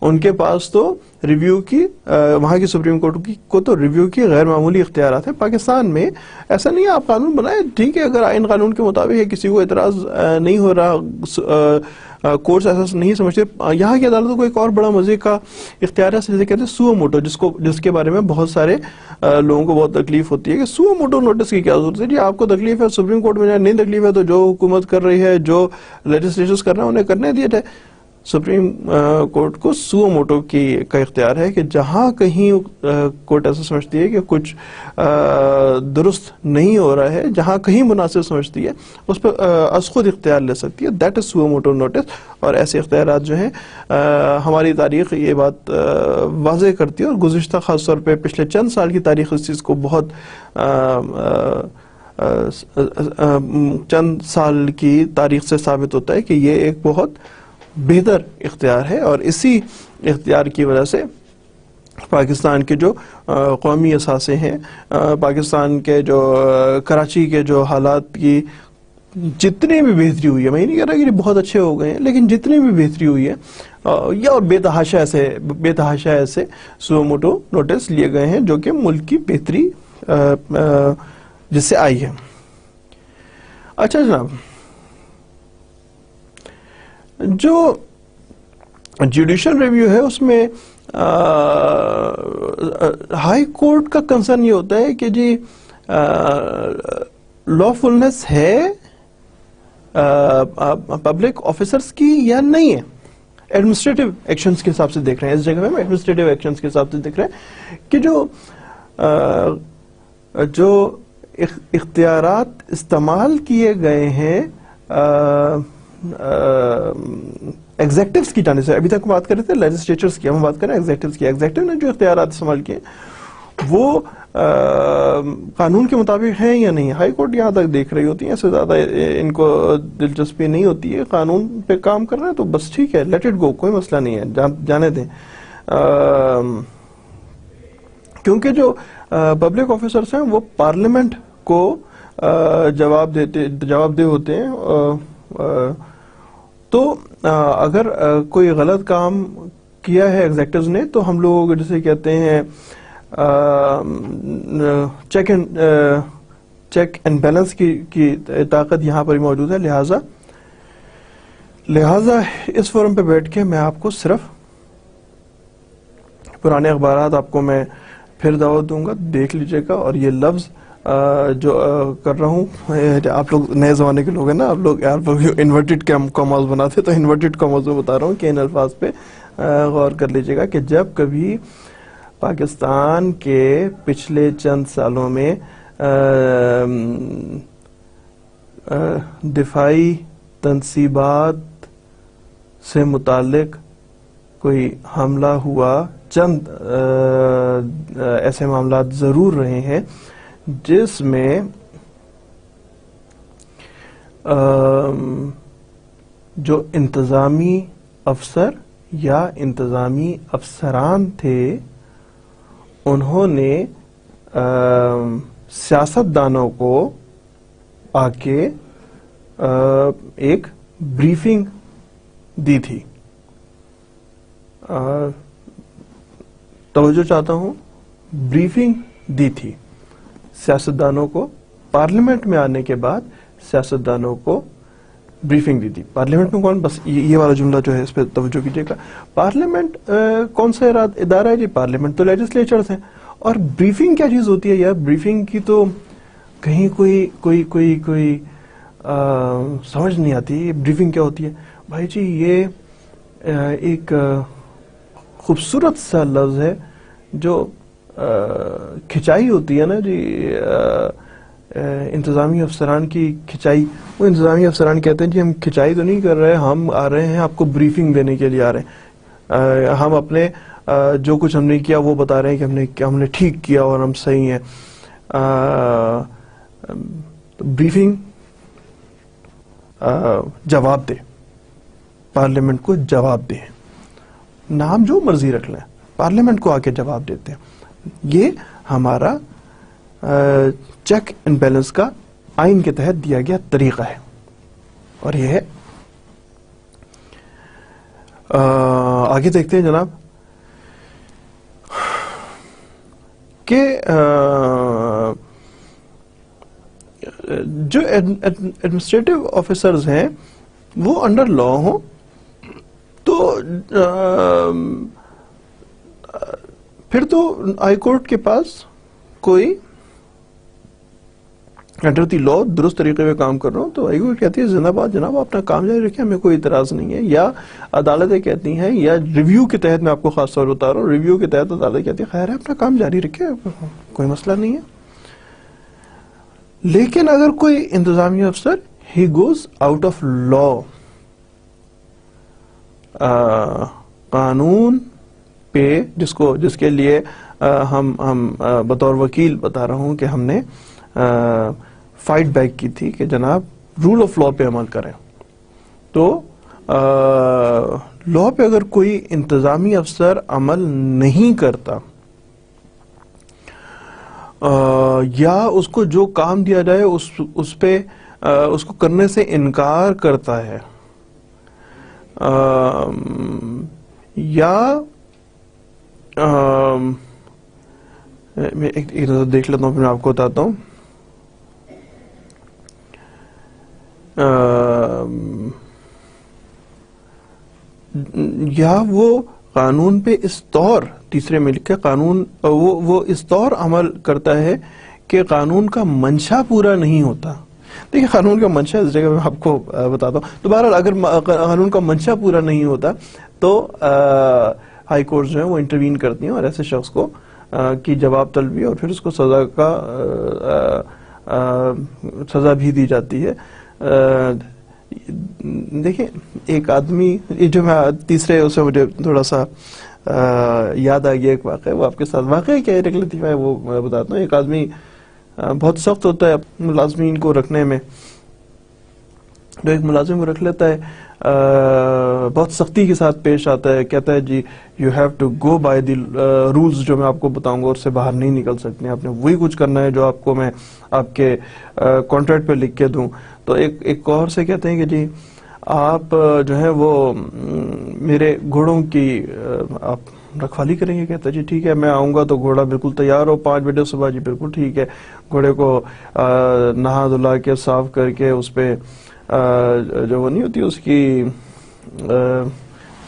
ان کے پاس تو ریویو کی، وہاں کی سپریم کورٹ کو تو ریویو کی غیر معمولی اختیارات ہیں. پاکستان میں ایسا نہیں ہے. آپ قانون بنائیں، ٹھیک ہے، اگر آئین قانون کے مطابق ہے، کسی کو اعتراض نہیں ہو رہا، کورٹس ایسا نہیں سمجھتے. یہاں کی عدالتوں کو ایک اور بڑا مزے کا اختیار ہے، جسے کہتے ہیں سو موٹو، جس کے بارے میں بہت سارے لوگوں کو بہت تکلیف ہوتی ہے کہ سو موٹو نوٹس کی کیا ضرورت ہے. جی آپ کو تکلیف ہے سپریم کورٹ میں جائیں، نہیں تکلیف ہے تو جو حکومت کر رہی ہے، جو لیجسلیشنز کر رہے ہیں انہیں کرنے دیا جائے. سپریم کورٹ کو سو موٹو کا اختیار ہے کہ جہاں کہیں کورٹ ایسا سمجھتی ہے کہ کچھ درست نہیں ہو رہا ہے، جہاں کہیں مناسب سمجھتی ہے، اس پہ از خود اختیار لے سکتی ہے. That is suo motu notice. اور ایسے اختیارات جو ہیں ہماری تاریخ یہ بات واضح کرتی ہے، اور گزشتہ خاص طور پہ پچھلے چند سال کی تاریخ اس چیز کو بہت چند سال کی تاریخ سے ثابت ہوتا ہے کہ یہ ایک بہت بہتر اختیار ہے. اور اسی اختیار کی وجہ سے پاکستان کے جو قومی اثاثے ہیں، پاکستان کے جو کراچی کے جو حالات کی جتنی بھی بہتری ہوئی ہے، میں نہیں کہہ رہا کہ بہت اچھے ہو گئے ہیں، لیکن جتنی بھی بہتری ہوئی ہے، یا اور بے تحاشا ایسے سو موٹو نوٹس لیے گئے ہیں جو کہ ملک کی بہتری جس سے آئی ہے. اچھا جناب، جو جوڈیشل ریویو ہے اس میں ہائی کورٹ کا کنسرن یہ ہوتا ہے کہ جی لافلنس ہے پبلک آفیسرز کی یا نہیں ہے. ایڈمنسٹریٹو ایکشنز کے حساب سے دیکھ رہے ہیں، اس جگہ میں ایڈمنسٹریٹو ایکشنز کے حساب سے دیکھ رہے ہیں کہ جو اختیارات استعمال کیے گئے ہیں ایگزیکٹوز کی جانب سے. ابھی تک بات کر رہے تھے لیجسلیچرز کی، ہم بات کر رہے ہیں ایگزیکٹوز کی. ایگزیکٹو نے جو اختیارات استعمال کیے وہ قانون کے مطابق ہیں یا نہیں. ہائی کورٹ یہاں تک دیکھ رہی ہوتی ہیں، اس سے زیادہ ان کو دلچسپی نہیں ہوتی ہے. قانون پہ کام کر رہے ہیں تو بس ٹھیک ہے، لیٹ اٹ گو، کوئی مسئلہ نہیں ہے، جانے دیں. کیونکہ جو پبلک آفیسرز ہیں وہ پارلیمنٹ کو جواب دہ ہوتے ہیں. تو اگر کوئی غلط کام کیا ہے ایگزیکٹوز نے تو ہم لوگ جسے کہتے ہیں چیک اینڈ بیلنس کی طاقت یہاں پر موجود ہے. لہذا اس فورم پہ بیٹھ کے میں آپ کو صرف پرانے اخبارات آپ کو میں پھر دعوت دوں گا، دیکھ لیجئے گا. اور یہ لفظ جو کر رہا ہوں، آپ لوگ نئے زمانے کے لوگ ہیں نا، آپ لوگ انورٹڈ کاماز بناتے، تو انورٹڈ کاماز میں بتا رہا ہوں کہ ان الفاظ پہ غور کر لیجئے گا کہ جب کبھی پاکستان کے پچھلے چند سالوں میں دفاعی تنصیبات سے متعلق کوئی حملہ ہوا، چند ایسے معاملات ضرور رہے ہیں جس میں جو انتظامی افسر یا انتظامی افسران تھے انہوں نے سیاستدانوں کو آ کے ایک بریفنگ دی تھی. توجہ چاہتا ہوں, بریفنگ دی تھی سیاستدانوں کو, پارلیمنٹ میں آنے کے بعد سیاستدانوں کو بریفنگ دی تھی. پارلیمنٹ میں کون, بس یہ والا جملہ جو ہے اس پہ توجہ کیجیے گا. پارلیمنٹ کون سا ادارہ ہے جی؟ پارلیمنٹ تو لیجسلیچرز ہیں. اور بریفنگ کیا چیز ہوتی ہے یار؟ بریفنگ کی تو کہیں کوئی سمجھ نہیں آتی. بریفنگ کیا ہوتی ہے بھائی جی؟ یہ ایک خوبصورت سا لفظ ہے جو کھچائی ہوتی ہے نا جی, انتظامی افسران کی کھچائی. وہ انتظامی افسران کہتے ہیں جی ہم کھچائی تو نہیں کر رہے, ہم آ رہے ہیں آپ کو بریفنگ دینے کے لیے آ رہے ہیں. ہم اپنے جو کچھ ہم نے کیا وہ بتا رہے ہیں کہ ہم نے ٹھیک کیا اور ہم صحیح ہیں. بریفنگ جواب دے, پارلیمنٹ کو جواب دے. نام جو مرضی رکھ لیں, پارلیمنٹ کو آ کے جواب دیتے ہیں. یہ ہمارا چیک اینڈ بیلنس کا آئین کے تحت دیا گیا طریقہ ہے. اور یہ ہے, آگے دیکھتے ہیں جناب کہ جو ایڈمنسٹریٹو آفیسرز ہیں وہ انڈر لا ہوں تو پھر تو ہائی کورٹ کے پاس کوئی انڈر دی لا درست طریقے پہ کام کر رہا ہوں تو ہائی کورٹ کہتی ہے زندہ باد جناب, اپنا کام جاری رکھیں, ہمیں کوئی اعتراض نہیں ہے. یا عدالتیں کہتی ہیں, یا ریویو کے تحت, میں آپ کو خاص طور بتا رہا ہوں, ریویو کے تحت عدالتیں کہتی ہے خیر ہے اپنا کام جاری رکھیں, کوئی مسئلہ نہیں ہے. لیکن اگر کوئی انتظامی افسر he goes out of law, قانون پہ, جس کے لیے ہم بطور وکیل بتا رہا ہوں کہ ہم نے فائٹ بیک کی تھی کہ جناب رول آف لا پہ عمل کریں, تو لا پہ اگر کوئی انتظامی افسر عمل نہیں کرتا یا اس کو جو کام دیا جائے اس پہ اس کو کرنے سے انکار کرتا ہے, یا میں ایک نظر دیکھ لیتا ہوں پھر میں آپ کو بتاتا ہوں. یا وہ قانون پہ اس طور, تیسرے میں لکھا قانون, وہ اس طور عمل کرتا ہے کہ قانون کا منشا پورا نہیں ہوتا. دیکھیں قانون کا منشا اس جگہ میں آپ کو بتاتا ہوں. تو بہرحال اگر قانون کا منشا پورا نہیں ہوتا تو ہائی کورٹ جو ہے وہ انٹروین کرتی ہیں اور ایسے شخص کو کی جواب طلبی اور پھر اس کو سزا بھی دی جاتی ہے. دیکھیں ایک آدمی, یہ جو میں تیسرے اسے مجھے تھوڑا سا یاد آ گیا ایک واقعہ, وہ آپ کے ساتھ واقعہ کیا ہے لطیفہ ہے وہ میں بتاتا ہوں. ایک آدمی بہت سخت ہوتا ہے ملازمین کو رکھنے میں, جو ایک ملازم کو رکھ لیتا ہے بہت سختی کے ساتھ پیش آتا ہے, کہتا ہے جی you have to go by the rules, جو میں آپ کو بتاؤں گا اس سے باہر نہیں نکل سکتے, آپ نے وہی کچھ کرنا ہے جو آپ کو میں آپ کے کانٹریکٹ پہ لکھ کے دوں. تو ایک اور سے کہتے ہیں کہ جی آپ جو ہے وہ میرے گھوڑوں کی آپ رکھوالی کریں گے. کہتا ہے جی ٹھیک ہے, میں آؤں گا تو گھوڑا بالکل تیار ہو 5 بجے صبح. جی بالکل ٹھیک ہے. گھوڑے کو نہا دھلا کے صاف کر کے اس پہ جو وہ نہیں ہوتی اس کی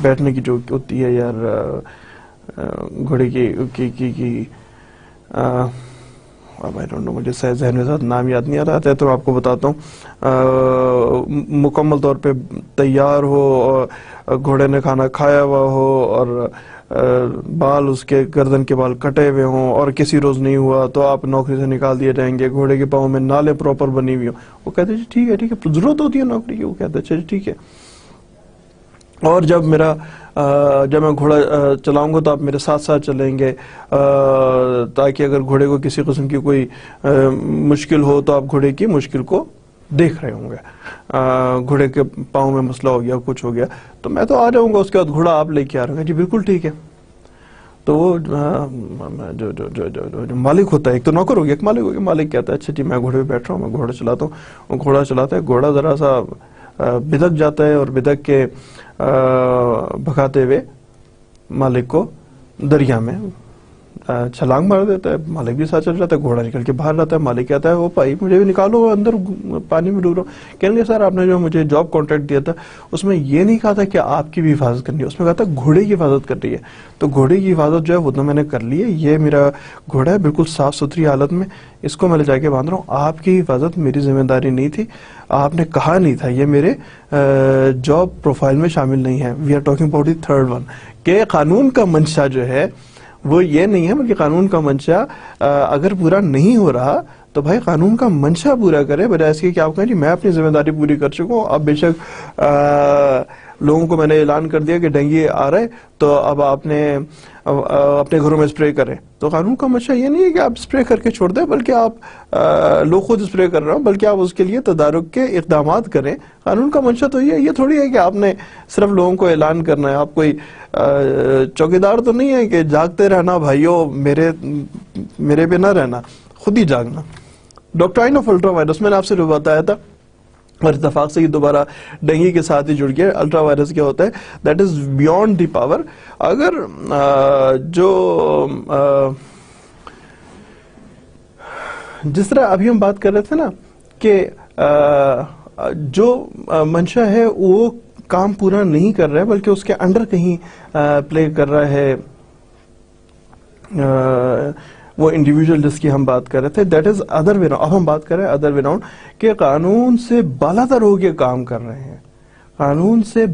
بیٹھنے کی جو ہوتی ہے یار گھوڑے کی مجھے ذہن میں نام یاد نہیں آ رہا ہے تو آپ کو بتاتا ہوں. مکمل طور پہ تیار ہو اور گھوڑے نے کھانا کھایا ہوا ہو اور بال اس کے گردن کے بال کٹے ہوئے ہوں اور کسی روز نہیں ہوا تو آپ نوکری سے نکال دیے جائیں گے. گھوڑے کے پاؤں میں نالے پراپر بنی ہوئی ہوں. وہ کہتے ہیں جی ٹھیک ہے ٹھیک ہے, ضرورت ہوتی ہے نوکری کی. وہ کہتے ہیں اچھا ٹھیک ہے, اور جب میں گھوڑا چلاؤں گا تو آپ میرے ساتھ ساتھ چلیں گے تاکہ اگر گھوڑے کو کسی قسم کی کوئی مشکل ہو تو آپ گھوڑے کی مشکل کو دیکھ رہے ہوں گے. گھوڑے کے پاؤں میں مسئلہ ہو گیا, کچھ ہو گیا تو میں تو آ جاؤں گا, اس کے بعد گھوڑا آپ لے کے آ رہے ہیں. جی بالکل ٹھیک ہے. تو وہ جو مالک ہوتا ہے, ایک تو نوکر ہو گیا, ایک مالک ہو گیا. مالک کہتا ہے اچھا جی میں گھوڑے پہ بیٹھ رہا ہوں, میں گھوڑا چلاتا ہوں. وہ گھوڑا چلاتا ہے, گھوڑا ذرا سا بدک جاتا ہے اور بدک کے بھگاتے ہوئے مالک کو دریا میں چھلانگ مار دیتا ہے. مالک بھی ساتھ چل جاتا ہے, گھوڑا نکل کے باہر جاتا ہے. مالک کہتا ہے وہ بھائی مجھے بھی نکالو, اندر پانی میں ڈوب رہا ہوں. کہنے لگے سر آپ نے جو مجھے جاب کانٹریکٹ دیا تھا اس میں یہ نہیں کہا تھا کہ آپ کی بھی حفاظت کرنی ہے, اس میں کہا تھا گھوڑے کی حفاظت کرنی ہے. تو گھوڑے کی حفاظت جو ہے وہ تو میں نے کر لی ہے, یہ میرا گھوڑا ہے بالکل صاف ستھری حالت میں, اس کو میں لے جا کے باندھ رہا ہوں. آپ کی حفاظت میری ذمہ داری نہیں تھی, آپ نے کہا نہیں تھا, یہ میرے جاب پروفائل میں شامل نہیں ہے. We are talking about the third one, کہ قانون کا منشا جو ہے وہ یہ نہیں ہے, بلکہ قانون کا منشا اگر پورا نہیں ہو رہا تو بھائی قانون کا منشا پورا کرے, بجائے اس کے کہ آپ کہیں جی میں اپنی ذمہ داری پوری کر چکا ہوں, اب بے شک لوگوں کو میں نے اعلان کر دیا کہ ڈینگی آ رہا ہے تو اب آپ نے اپنے گھروں میں اسپرے کریں. تو قانون کا منشا یہ نہیں ہے کہ آپ اسپرے کر کے چھوڑ دیں, بلکہ آپ لوگ خود اسپرے کر رہے ہوں, بلکہ آپ اس کے لیے تدارک کے اقدامات کریں. قانون کا منشا تو یہ تھوڑی ہے کہ آپ نے صرف لوگوں کو اعلان کرنا ہے. آپ کوئی چوکیدار تو نہیں ہے کہ جاگتے رہنا بھائیو, میرے پہ نہ رہنا, خود ہی جاگنا. ڈاکٹرائن آف الٹرا وائرس میں نے آپ سے جو بتایا تھا, اور اتفاق سے یہ دوبارہ ڈینگی کے ساتھ ہی جڑ گیا. الٹرا وائرس کیا ہوتا ہے؟ That is beyond the power. اگر جس طرح ابھی ہم بات کر رہے تھے نا کہ جو منشا ہے وہ کام پورا نہیں کر رہا ہے بلکہ اس کے انڈر کہیں پلے کر رہا ہے, وہ انڈیویجول جس کی ہم بات کر رہے تھے, that is other way round. اب ہم بات کر رہے ہیں ادر وے راؤنڈ, کہ قانون سے بالاتر ہو کے کام کر رہے ہیں. قانون سے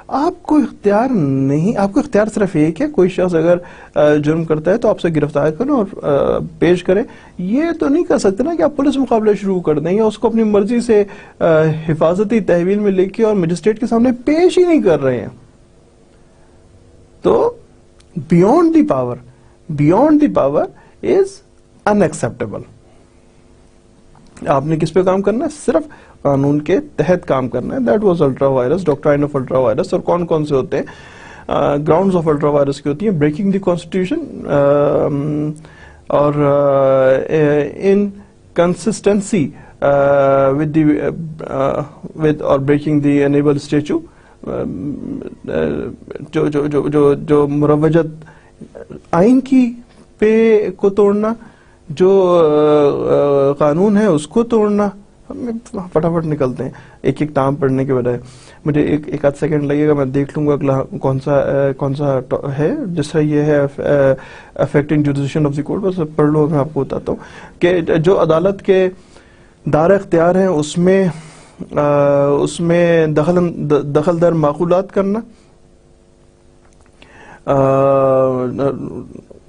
آپ کو اختیار نہیں, آپ کو اختیار صرف ایک ہے, کوئی شخص اگر جرم کرتا ہے تو آپ سے گرفتار کریں اور پیش کریں. یہ تو نہیں کر سکتے نا کہ آپ پولیس مقابلہ شروع کر دیں یا اس کو اپنی مرضی سے حفاظتی تحویل میں لے کے اور مجسٹریٹ کے سامنے پیش ہی نہیں کر رہے ہیں. تو beyond the power is unacceptable. آپ نے کس پہ کام کرنا ہے؟ صرف قانون کے تحت کام کرنا ہے. That was ultra virus, doctrine of ultra virus. اور کون کون سے ہوتے ہیں گراؤنڈز آف الٹرا وائرس کی ہوتی ہیں؟ بریکنگ دی کانسٹیٹیوشن, اور انکنسسٹنسی ود اور بریکنگ دی انیبل اسٹیچو, جو مروجت آئین کی پہ کو توڑنا, جو قانون ہے اس کو توڑنا. فٹافٹ نکلتے ہیں ایک ایک نام پڑھنے کے بجائے. مجھے ایک آدھ سیکنڈ لگے گا, میں دیکھ لوں گا اگلا کون سا ہے. جس طرح یہ ہے affecting jurisdiction of the court, بس پڑھ لو, میں آپ کو بتاتا ہوں کہ جو عدالت کے دار اختیار ہیں اس میں دخل در معقولات کرنا,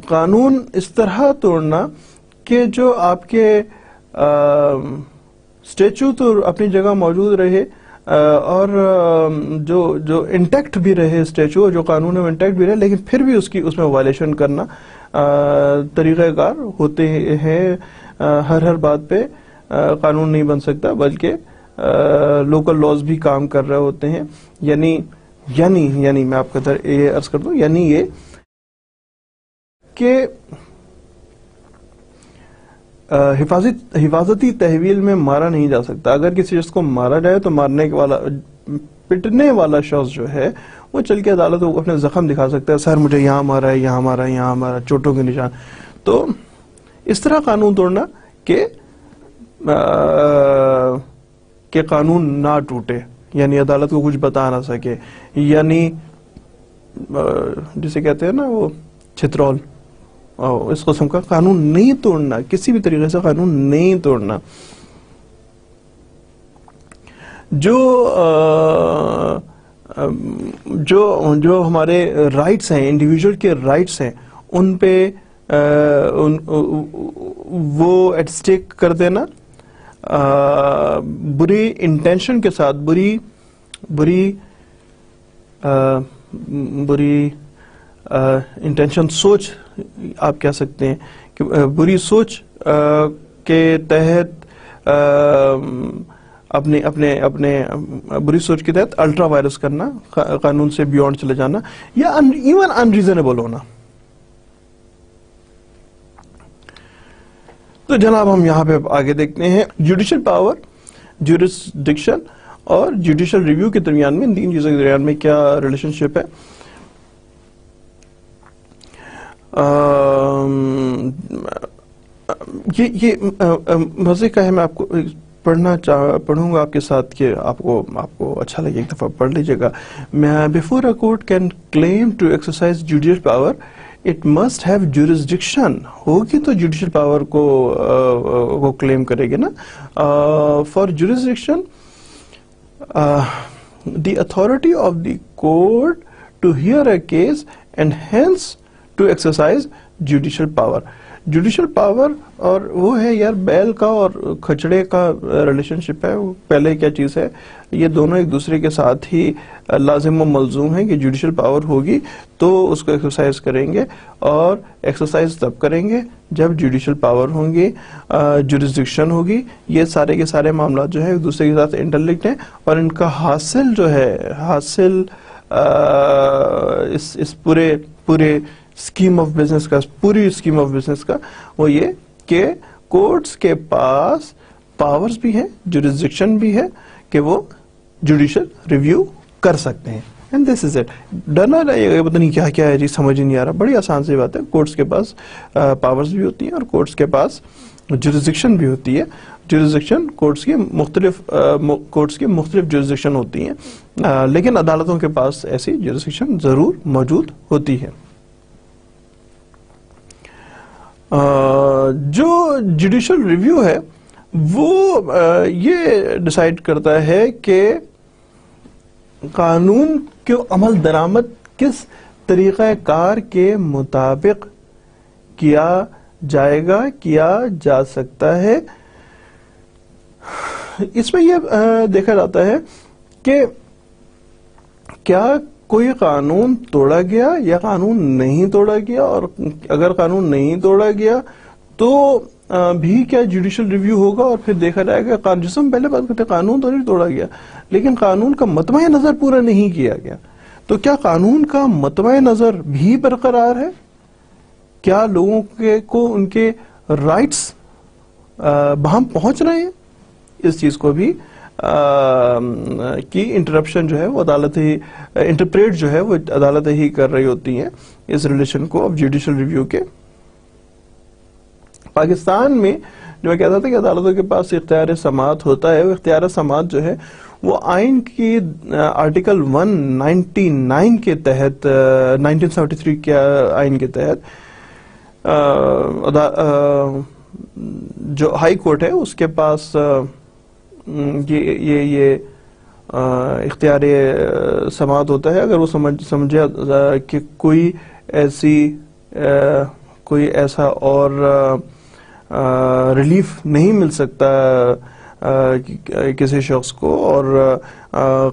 قانون اس طرح توڑنا کہ جو آپ کے اسٹیچو تو اپنی جگہ موجود رہے اور جو انٹیکٹ بھی رہے اسٹیچو, جو قانون ہے وہ انٹیکٹ بھی رہے, لیکن پھر بھی اس میں وائلیشن کرنا طریقہ کار ہوتے ہیں. ہر بات پہ قانون نہیں بن سکتا, بلکہ لوکل لاز بھی کام کر رہے ہوتے ہیں. یعنی میں آپ کو یہ عرض کر دوں, یعنی یہ کہ حفاظتی تحویل میں مارا نہیں جا سکتا. اگر کسی شخص کو مارا جائے تو پٹنے والا شخص جو ہے وہ چل کے عدالت کو اپنے زخم دکھا سکتا ہے, سر مجھے یہاں مارا ہے, یہاں مارا ہے, یہاں مارا, چوٹوں کے نشان. تو اس طرح قانون توڑنا کہ قانون نہ ٹوٹے, یعنی عدالت کو کچھ بتا نہ سکے, یعنی جسے کہتے ہیں نا وہ چھترول, اس قسم کا قانون نہیں توڑنا, کسی بھی طریقے سے قانون نہیں توڑنا. جو ہمارے رائٹس ہیں, انڈیویجول کے رائٹس ہیں, ان پہ وہ ایٹ اسٹیک کر دینا, بری انٹینشن کے ساتھ, بری انٹینشن, سوچ آپ کہہ سکتے ہیں کہ بری سوچ کے تحت اپنے بری سوچ کے تحت الٹرا وائرس کرنا, قانون سے بیونڈ چلے جانا, یا ایون انریزنیبل ہونا. تو جناب ہم یہاں پہ آگے دیکھتے ہیں جوڈیشل پاور, جورسڈکشن اور جوڈیشل ریویو کے درمیان میں، ان تین چیزوں کے درمیان میں کیا ریلیشن شپ ہے؟ یہ مزے کا ہے، میں آپ کو پڑھوں گا آپ کے ساتھ کہ آپ کو اچھا لگے، ایک دفعہ پڑھ لیجیے گا. Before a court can claim to exercise judicial power it must have jurisdiction. ہوگی تو جوڈیشل پاور کو کلیم کرے گی نا. For jurisdiction the authority of the court to hear a case and hence to exercise judicial power. Judicial power اور وہ ہے یار بیل کا اور کھچڑے کا ریلیشن شپ ہے. پہلے کیا چیز ہے، یہ دونوں ایک دوسرے کے ساتھ ہی لازم و ملزوم ہیں کہ جوڈیشل پاور ہوگی تو اس کو ایکسرسائز کریں گے، اور ایکسرسائز تب کریں گے جب جوڈیشل پاور ہوں گی، جورسڈکشن ہوگی. یہ سارے کے سارے معاملات جو ہیں ایک دوسرے کے ساتھ انٹرلنکڈ ہیں، اور ان کا حاصل جو ہے، اس پورے اسکیم آف بزنس کا، پوری اسکیم آف بزنس کا وہ یہ کہ کورٹس کے پاس پاورز بھی ہیں، جورسڈکشن بھی ہے کہ وہ جوڈیشل ریویو کر سکتے ہیں. And this is it. ڈرنا رہے پتہ نہیں کیا کیا ہے جی، سمجھ نہیں آ رہا. بڑی آسان سی بات ہے. کورٹس کے پاس پاورز بھی ہوتی ہیں اور کورٹس کے پاس جورسڈکشن بھی ہوتی ہے. جورسڈکشن کورٹس کی مختلف جورسڈکشن ہوتی ہیں، لیکن عدالتوں کے پاس ایسی جورسڈکشن ضرور موجود ہوتی ہے. جو جوڈیشل ریویو ہے وہ یہ ڈیسائیڈ کرتا ہے کہ قانون کے عمل درآمد کس طریقہ کار کے مطابق کیا جائے گا، کیا جا سکتا ہے. اس میں یہ دیکھا جاتا ہے کہ کیا کوئی قانون توڑا گیا یا قانون نہیں توڑا گیا، اور اگر قانون نہیں توڑا گیا تو بھی کیا جوڈیشل ریویو ہوگا. اور پھر دیکھا جائے گا، جس میں پہلے بات کرتے ہیں قانون تو نہیں توڑا گیا لیکن قانون کا مطمع نظر پورا نہیں کیا گیا، تو کیا قانون کا مطمع نظر بھی برقرار ہے؟ کیا لوگوں کو ان کے رائٹس بہم پہنچ رہے ہیں؟ اس چیز کو بھی کی انٹرپشن جو ہے وہ عدالت ہی انٹرپریٹ جو ہے وہ عدالت ہی کر رہی ہوتی ہیں اس ریلیشن کو آف جوڈیشل ریویو کے. پاکستان میں جو میں کہتا تھا کہ عدالتوں کے پاس اختیار سماعت ہوتا ہے، وہ اختیار سماعت جو ہے وہ آئین کی آرٹیکل 199 کے تحت، 1973 کے آئین کے تحت جو ہائی کورٹ ہے اس کے پاس یہ اختیار سماعت ہوتا ہے. اگر وہ سمجھے کہ کوئی ایسا اور ریلیف نہیں مل سکتا کسی شخص کو، اور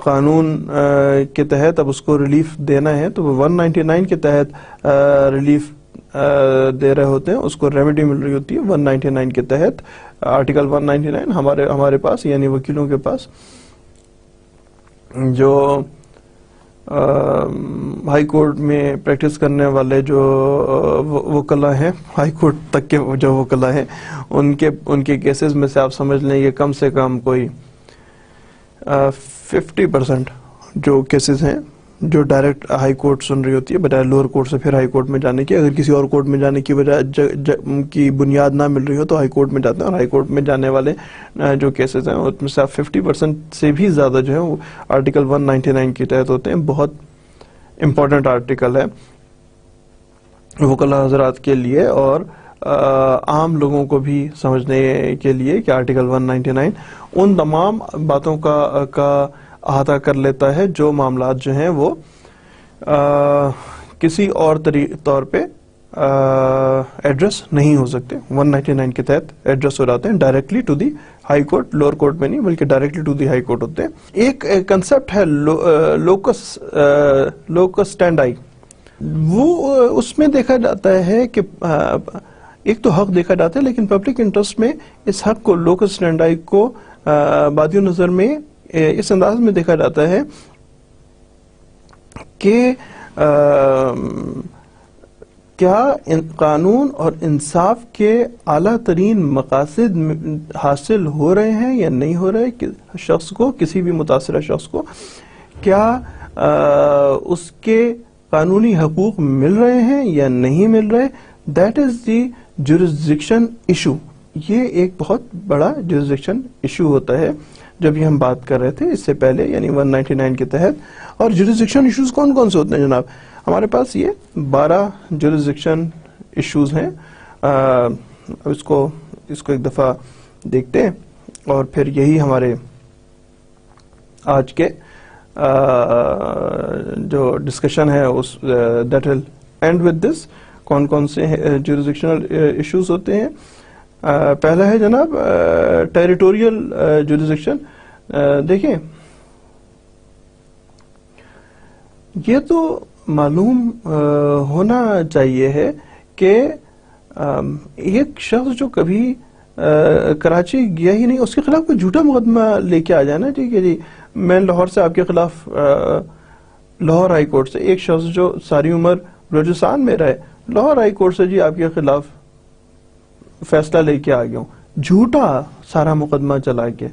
قانون کے تحت اب اس کو ریلیف دینا ہے، تو وہ 199 کے تحت ریلیف دے رہے ہوتے ہیں، اس کو ریمیڈی مل رہی ہوتی ہے 199 کے تحت. آرٹیکل 199 ہمارے پاس یعنی وکیلوں کے پاس جو ہائی کورٹ میں پریکٹس کرنے والے جو وکلا ہیں، ہائی کورٹ تک کے جو وکلا ہیں، ان کے کیسز میں سے آپ سمجھ لیں یہ کم سے کم کوئی 50% جو کیسز ہیں جو ڈائریکٹ ہائی کورٹ سن رہی ہوتی ہے بجائے لوور کورٹ سے پھر ہائی کورٹ میں جانے کی. اگر کسی اور کورٹ میں جانے کی بجائے کی بنیاد نہ مل رہی ہو تو ہائی کورٹ میں جاتے ہیں، اور ہائی کورٹ میں جانے والے جو کیسز ہیں اس میں سے 50% سے بھی زیادہ جو ہے وہ آرٹیکل 199 کے تحت ہوتے ہیں. بہت امپورٹنٹ آرٹیکل ہے وکلا حضرات کے لیے اور عام لوگوں کو بھی سمجھنے کے لیے کہ آرٹیکل 199 ان تمام باتوں کا احاطہ کر لیتا ہے جو معاملات جو ہیں وہ کسی اور طور پہ ایڈریس نہیں ہو سکتے. 199 کے تحت ایڈریس ہو جاتے ہیں directly to the high court, lower court میں نہیں بلکہ directly to the high court ہوتے ہیں. ایک کنسپٹ ہے لوکس اسٹینڈائی، وہ اس میں دیکھا جاتا ہے کہ ایک تو حق دیکھا جاتا ہے لیکن پبلک انٹرسٹ میں اس حق کو، لوکس اسٹینڈائی کو بادی نظر میں اس انداز میں دیکھا جاتا ہے کہ کیا قانون اور انصاف کے اعلیٰ ترین مقاصد حاصل ہو رہے ہیں یا نہیں ہو رہے شخص کو، کسی بھی متاثرہ شخص کو؟ کیا اس کے قانونی حقوق مل رہے ہیں یا نہیں مل رہے؟ That is the jurisdiction issue. یہ ایک بہت بڑا جورسڈکشن ایشو ہوتا ہے جب یہ ہم بات کر رہے تھے اس سے پہلے، یعنی 199 کے تحت. اور جورسڈکشن ایشوز کون کون سے ہوتے ہیں جناب؟ ہمارے پاس یہ 12 جورسڈکشن ایشوز ہیں. اس کو ایک دفعہ دیکھتے ہیں اور پھر یہی ہمارے آج کے جو ڈسکشن ہے اس that will end with this. کون کون سے جورسڈکشنل ایشوز ہوتے ہیں؟ پہلا ہے جناب ٹیریٹوریل جورسڈکشن. دیکھیں یہ تو معلوم ہونا چاہیے ہے کہ ایک شخص جو کبھی کراچی گیا ہی نہیں، اس کے خلاف کوئی جھوٹا مقدمہ لے کے آ جانا، ٹھیک ہے جی میں لاہور سے آپ کے خلاف، لاہور ہائی کورٹ سے ایک شخص جو ساری عمر بلوچستان میں رہے، لاہور ہائی کورٹ سے جی آپ کے خلاف فیصلہ لے کے آ گیا ہوں، جھوٹا سارا مقدمہ چلا کے،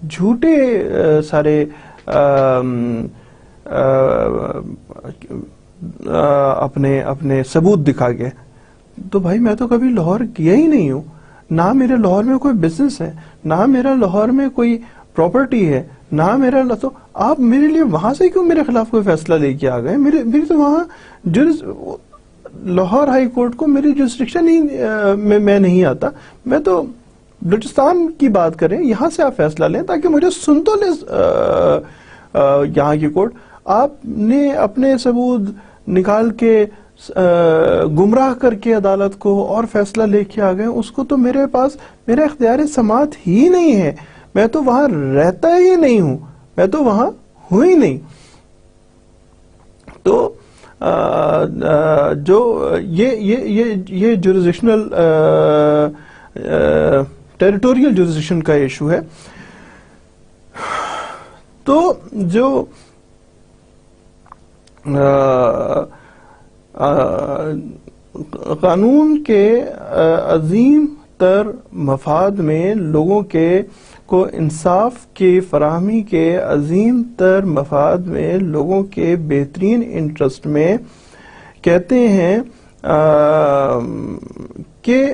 جھوٹے سارے اپنے ثبوت دکھا کے. تو بھائی میں تو کبھی لاہور گیا ہی نہیں ہوں، نہ میرے لاہور میں کوئی بزنس ہے، نہ میرا لاہور میں کوئی پراپرٹی ہے، نہ میرا، تو آپ میرے لیے وہاں سے کیوں میرے خلاف کوئی فیصلہ لے کے آ گئے؟ میری تو وہاں لاہور ہائی کورٹ کو میری جورسڈکشن ہی میں نہیں آتا. میں تو بلوچستان کی بات کریں، یہاں سے آپ فیصلہ لیں تاکہ مجھے سن تو لے یہاں کی کورٹ. آپ نے اپنے ثبوت نکال کے گمراہ کر کے عدالت کو اور فیصلہ لے کے آ گئے، اس کو تو میرے پاس میرا اختیار سماعت ہی نہیں ہے. میں تو وہاں رہتا ہی نہیں ہوں، میں تو وہاں ہوں ہی نہیں. تو جو یہ جورسڈکشنل ٹیریٹوریل جورسڈکشن کا ایشو ہے. تو جو قانون کے عظیم تر مفاد میں، لوگوں کو انصاف کی فراہمی کے عظیم تر مفاد میں، لوگوں کے بہترین انٹرسٹ میں کہتے ہیں کہ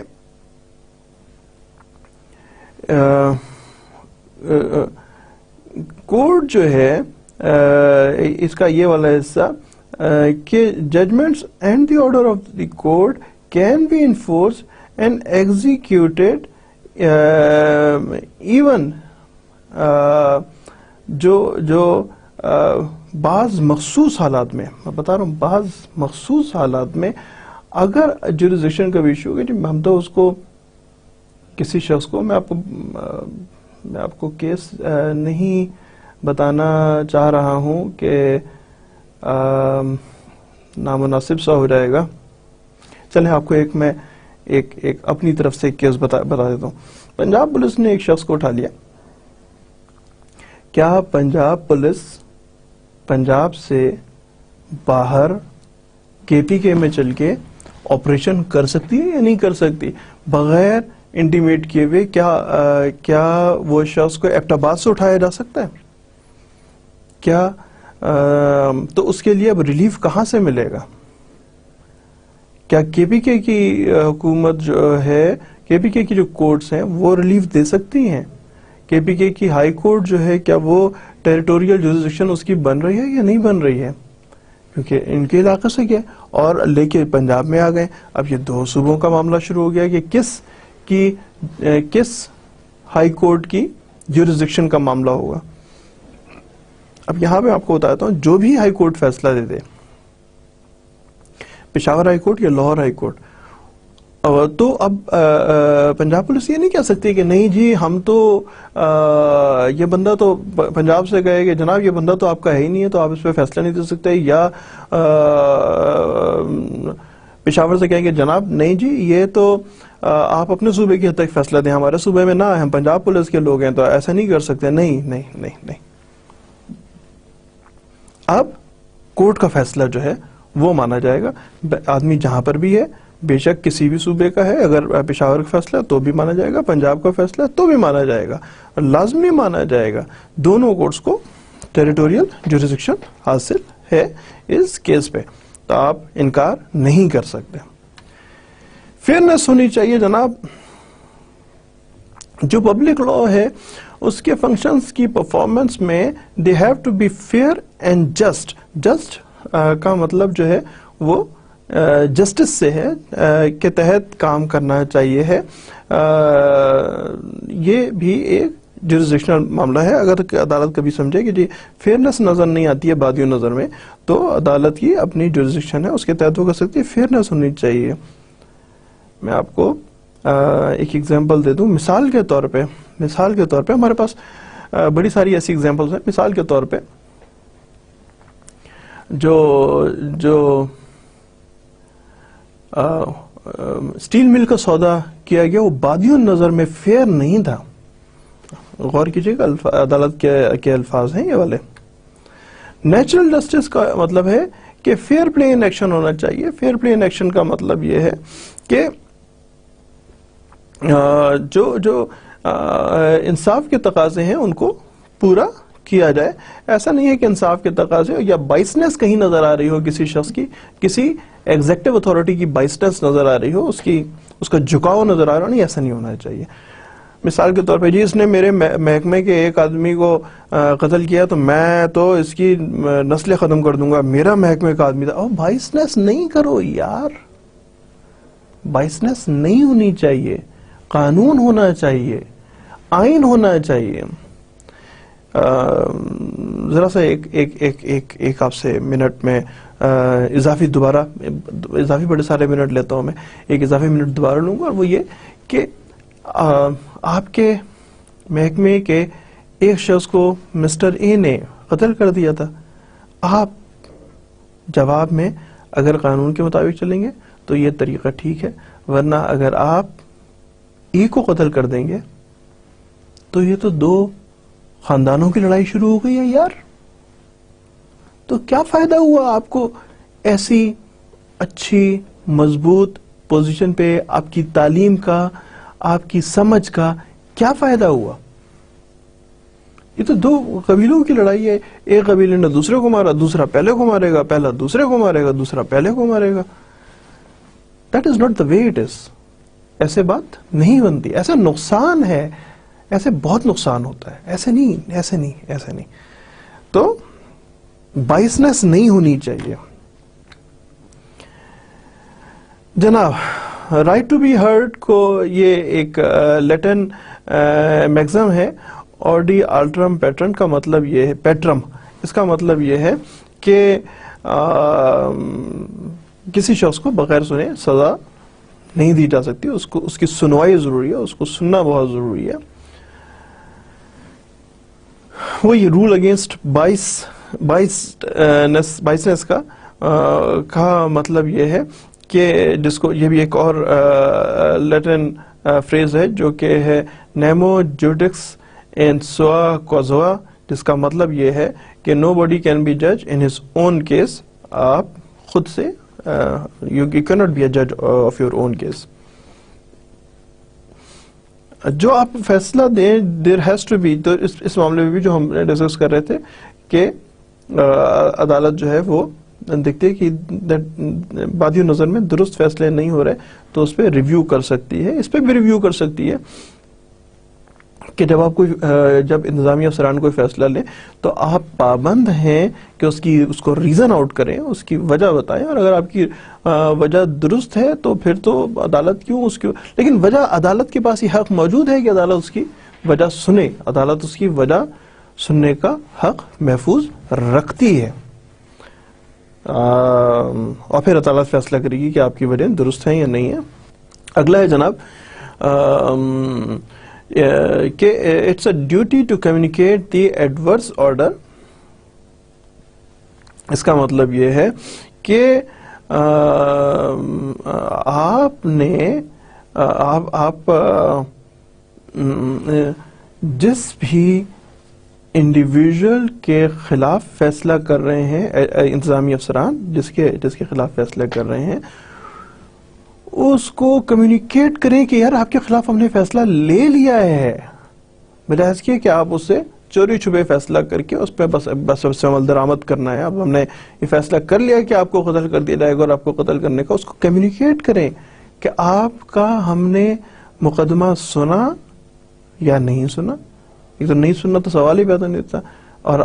کورٹ جو ہے اس کا یہ والا حصہ کہ judgments and the order of the court can be enforced and executed even جو بعض مخصوص حالات میں، میں بتا رہا ہوں بعض مخصوص حالات میں اگر جورسڈکشن کا بھی ایشو ہے، ہم تو اس کو کسی شخص کو، میں آپ کو کیس نہیں بتانا چاہ رہا ہوں کہ نامناسب سا ہو جائے گا. چلیں آپ کو میں ایک اپنی طرف سے ایک کیس بتا دیتا ہوں. پنجاب پولیس نے ایک شخص کو اٹھا لیا. کیا پنجاب پولیس پنجاب سے باہر کے پی کے میں چل کے آپریشن کر سکتی ہے یا نہیں کر سکتی بغیر انٹیمیٹ کیے ہوئے؟ کیا وہ شخص کو ایبٹ آباد سے اٹھایا جا سکتا ہے؟ کیا تو اس کے لیے اب ریلیف کہاں سے ملے گا؟ کیا کے پی کے کی حکومت جو ہے، کے پی کے کی جو کورٹس ہیں وہ ریلیف دے سکتی ہیں؟ کے پی کے کی ہائی کورٹ جو ہے کیا وہ ٹیریٹوریل جورسڈکشن اس کی بن رہی ہے یا نہیں بن رہی ہے؟ کیونکہ ان کے علاقے سے گیا اور لے کے پنجاب میں آ گئے. اب یہ دو صوبوں کا معاملہ شروع ہو گیا کہ کس ہائی کورٹ کی جورسڈکشن کا معاملہ ہوگا. اب یہاں میں آپ کو بتاتا ہوں، جو بھی ہائی کورٹ فیصلہ دے دے، پشاور ہائی کورٹ یا لاہور ہائی کورٹ، تو اب پنجاب پولیس یہ نہیں کہہ سکتی کہ نہیں جی ہم تو یہ بندہ تو پنجاب سے کہے کہ جناب یہ بندہ تو آپ کا ہے ہی نہیں ہے تو آپ اس پہ فیصلہ نہیں دے سکتے، یا پشاور سے کہیں کہ جناب نہیں جی یہ تو آپ اپنے صوبے کی حد تک فیصلہ دیں، ہمارے صوبے میں نہ، ہم پنجاب پولیس کے لوگ ہیں تو ایسا نہیں کر سکتے. نہیں. اب کورٹ کا فیصلہ جو ہے وہ مانا جائے گا. آدمی جہاں پر بھی ہے، بے شک کسی بھی صوبے کا ہے، اگر پشاور کا فیصلہ تو بھی مانا جائے گا، پنجاب کا فیصلہ تو بھی مانا جائے گا، لازمی مانا جائے گا. دونوں کورٹس کو ٹیریٹوریل جوریسڈکشن حاصل ہے اس کیس پہ، تو آپ انکار نہیں کر سکتے. فیئرنیس ہونی چاہیے جناب. جو پبلک لا ہے اس کے فنکشنز کی پرفارمنس میں they have to be fair and just. Just کا مطلب جو ہے وہ جسٹس سے ہے، کے تحت کام کرنا چاہیے ہے. یہ بھی ایک جوریسڈکشنل معاملہ ہے. اگر عدالت کبھی سمجھے کہ جی فیئرنیس نظر نہیں آتی ہے بادیوں نظر میں، تو عدالت کی اپنی جوریسڈکشن ہے، اس کے تحت وہ کر سکتی ہے. فیئرنیس ہونی چاہیے. میں آپ کو ایک ایگزامپل دے دوں. مثال کے طور پہ ہمارے پاس بڑی ساری ایسی ایگزامپلز ہیں. مثال کے طور پہ جو اسٹیل مل کا سودا کیا گیا وہ بادیوں نظر میں فیئر نہیں تھا. غور کیجئے گا، عدالت کے الفاظ ہیں یہ والے. نیچرل جسٹس کا مطلب ہے کہ فیئر پلے ان ایکشن ہونا چاہیے. فیئر پلے ان ایکشن کا مطلب یہ ہے کہ جو انصاف کے تقاضے ہیں ان کو پورا کیا جائے. ایسا نہیں ہے کہ انصاف کے تقاضے یا بائسنس کہیں نظر آ رہی ہو کسی شخص کی، کسی ایگزیکٹو اتھارٹی کی بائسنس نظر آ رہی ہو، اس کا جھکاؤ نظر آ رہا ہو. نہیں، ایسا نہیں ہونا چاہیے. مثال کے طور پہ جی اس نے میرے محکمے کے ایک آدمی کو قتل کیا تو میں تو اس کی نسلیں ختم کر دوں گا، میرا محکمے کا آدمی تھا. بائسنس نہیں کرو یار، بائسنس نہیں ہونی چاہیے. قانون ہونا چاہیے، آئین ہونا چاہیے. ذرا سا ایک آپ سے منٹ میں اضافی بڑے سارے منٹ لیتا ہوں میں. ایک اضافی منٹ دوبارہ لوں گا، اور وہ یہ کہ آپ کے محکمے کے ایک شخص کو مسٹر اے نے قتل کر دیا تھا. آپ جواب میں اگر قانون کے مطابق چلیں گے تو یہ طریقہ ٹھیک ہے، ورنہ اگر آپ اے کو قتل کر دیں گے تو یہ تو دو خاندانوں کی لڑائی شروع ہو گئی ہے یار. تو کیا فائدہ ہوا آپ کو ایسی اچھی مضبوط پوزیشن پہ؟ آپ کی تعلیم کا، آپ کی سمجھ کا کیا فائدہ ہوا؟ یہ تو دو قبیلوں کی لڑائی ہے. ایک قبیلے نے دوسرے کو مارا، دوسرا پہلے کو مارے گا، پہلا دوسرے کو مارے گا، دوسرا پہلے کو مارے گا. That is not the way it is. ایسے بات نہیں بنتی. ایسا نقصان ہے، ایسے بہت نقصان ہوتا ہے. ایسے نہیں. تو بائسنس نہیں ہونی چاہیے جناب. رائٹ ٹو بی ہرڈ کو یہ ایک لیٹن میگزم ہے. آرڈی آلٹرم پیٹرن کا مطلب یہ ہے، پیٹرم اس کا مطلب یہ ہے کہ کسی شخص کو بغیر سنے سزا نہیں دی جا سکتی. اس کی سنوائی ضروری ہے، اس کو سننا بہت ضروری ہے. وہ یہ رول اگینسٹ بائسنس کا مطلب یہ ہے کہ جس کو، یہ بھی ایک اور لیٹن فریز ہے جو کہ ہے نیمو جوڈکس ان سوا کوزوا، جس کا مطلب یہ ہے کہ نو باڈی کین بی جج ان ہز اون کیس. آپ خود سے you cannot be a judge of your own case. جو آپ فیصلہ دیں there has to be، تو اس معاملے میں بھی جو ہم ڈسکس کر رہے تھے کہ عدالت جو ہے وہ دیکھتے ہیں کہ بادیوں نظر میں درست فیصلے نہیں ہو رہے تو اس پہ ریویو کر سکتی ہے. اس پہ بھی ریویو کر سکتی ہے کہ جب انتظامی افسران کوئی فیصلہ لیں تو آپ پابند ہیں کہ اس کو ریزن آؤٹ کریں، اس کی وجہ بتائیں. اور اگر آپ کی وجہ درست ہے تو پھر تو عدالت کیوں لیکن وجہ عدالت کے پاس یہ حق موجود ہے کہ عدالت اس کی وجہ سنے. عدالت اس کی وجہ سننے کا حق محفوظ رکھتی ہے، اور پھر عدالت فیصلہ کرے گی کہ آپ کی وجہ درست ہیں یا نہیں ہے. اگلا ہے جناب کہ it's a duty to communicate the adverse order. اس کا مطلب یہ ہے کہ آپ جس بھی انڈیویژل کے خلاف فیصلہ کر رہے ہیں، انتظامی افسران جس کے خلاف فیصلہ کر رہے ہیں، اس کو کمیونیکیٹ کریں کہ یار آپ کے خلاف ہم نے فیصلہ لے لیا ہے، بجائے کہ آپ اس سے چوری چھپے فیصلہ کر کے اس پہ بس عمل درآمد کرنا ہے. اب ہم نے یہ فیصلہ کر لیا کہ آپ کو قتل کر دیا جائے گا اور آپ کو قتل کرنے کا، اس کو کمیونیکیٹ کریں کہ آپ کا ہم نے مقدمہ سنا یا نہیں سنا. ایک تو نہیں سننا تو سوال ہی پیدا نہیں ہوتا، اور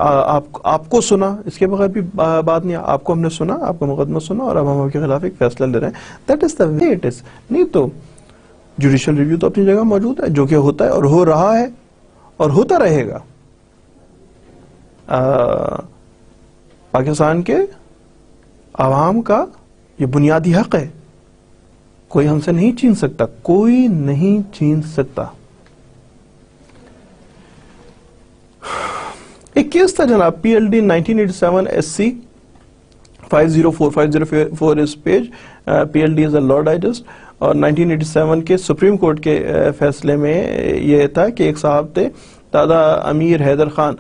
آپ کو سنا اس کے بغیر بھی بات نہیں. آپ کو ہم نے سنا، آپ کا مقدمہ سنا، اور اب ہم آپ کے خلاف ایک فیصلہ لے رہے ہیں. That is the way it از. نہیں تو جوڈیشل ریویو تو اپنی جگہ موجود ہے، جو کہ ہوتا ہے اور ہو رہا ہے اور ہوتا رہے گا. پاکستان کے عوام کا یہ بنیادی حق ہے، کوئی ہم سے نہیں چھین سکتا، کوئی نہیں چھین سکتا. ایک کیس تھا جناب P L D 1987 S C 504 اس page. P L D is a law digest, اور 1987 کے سپریم کورٹ کے فیصلے میں یہ تھا کہ ایک صاحب تھے دادا امیر حیدر خان.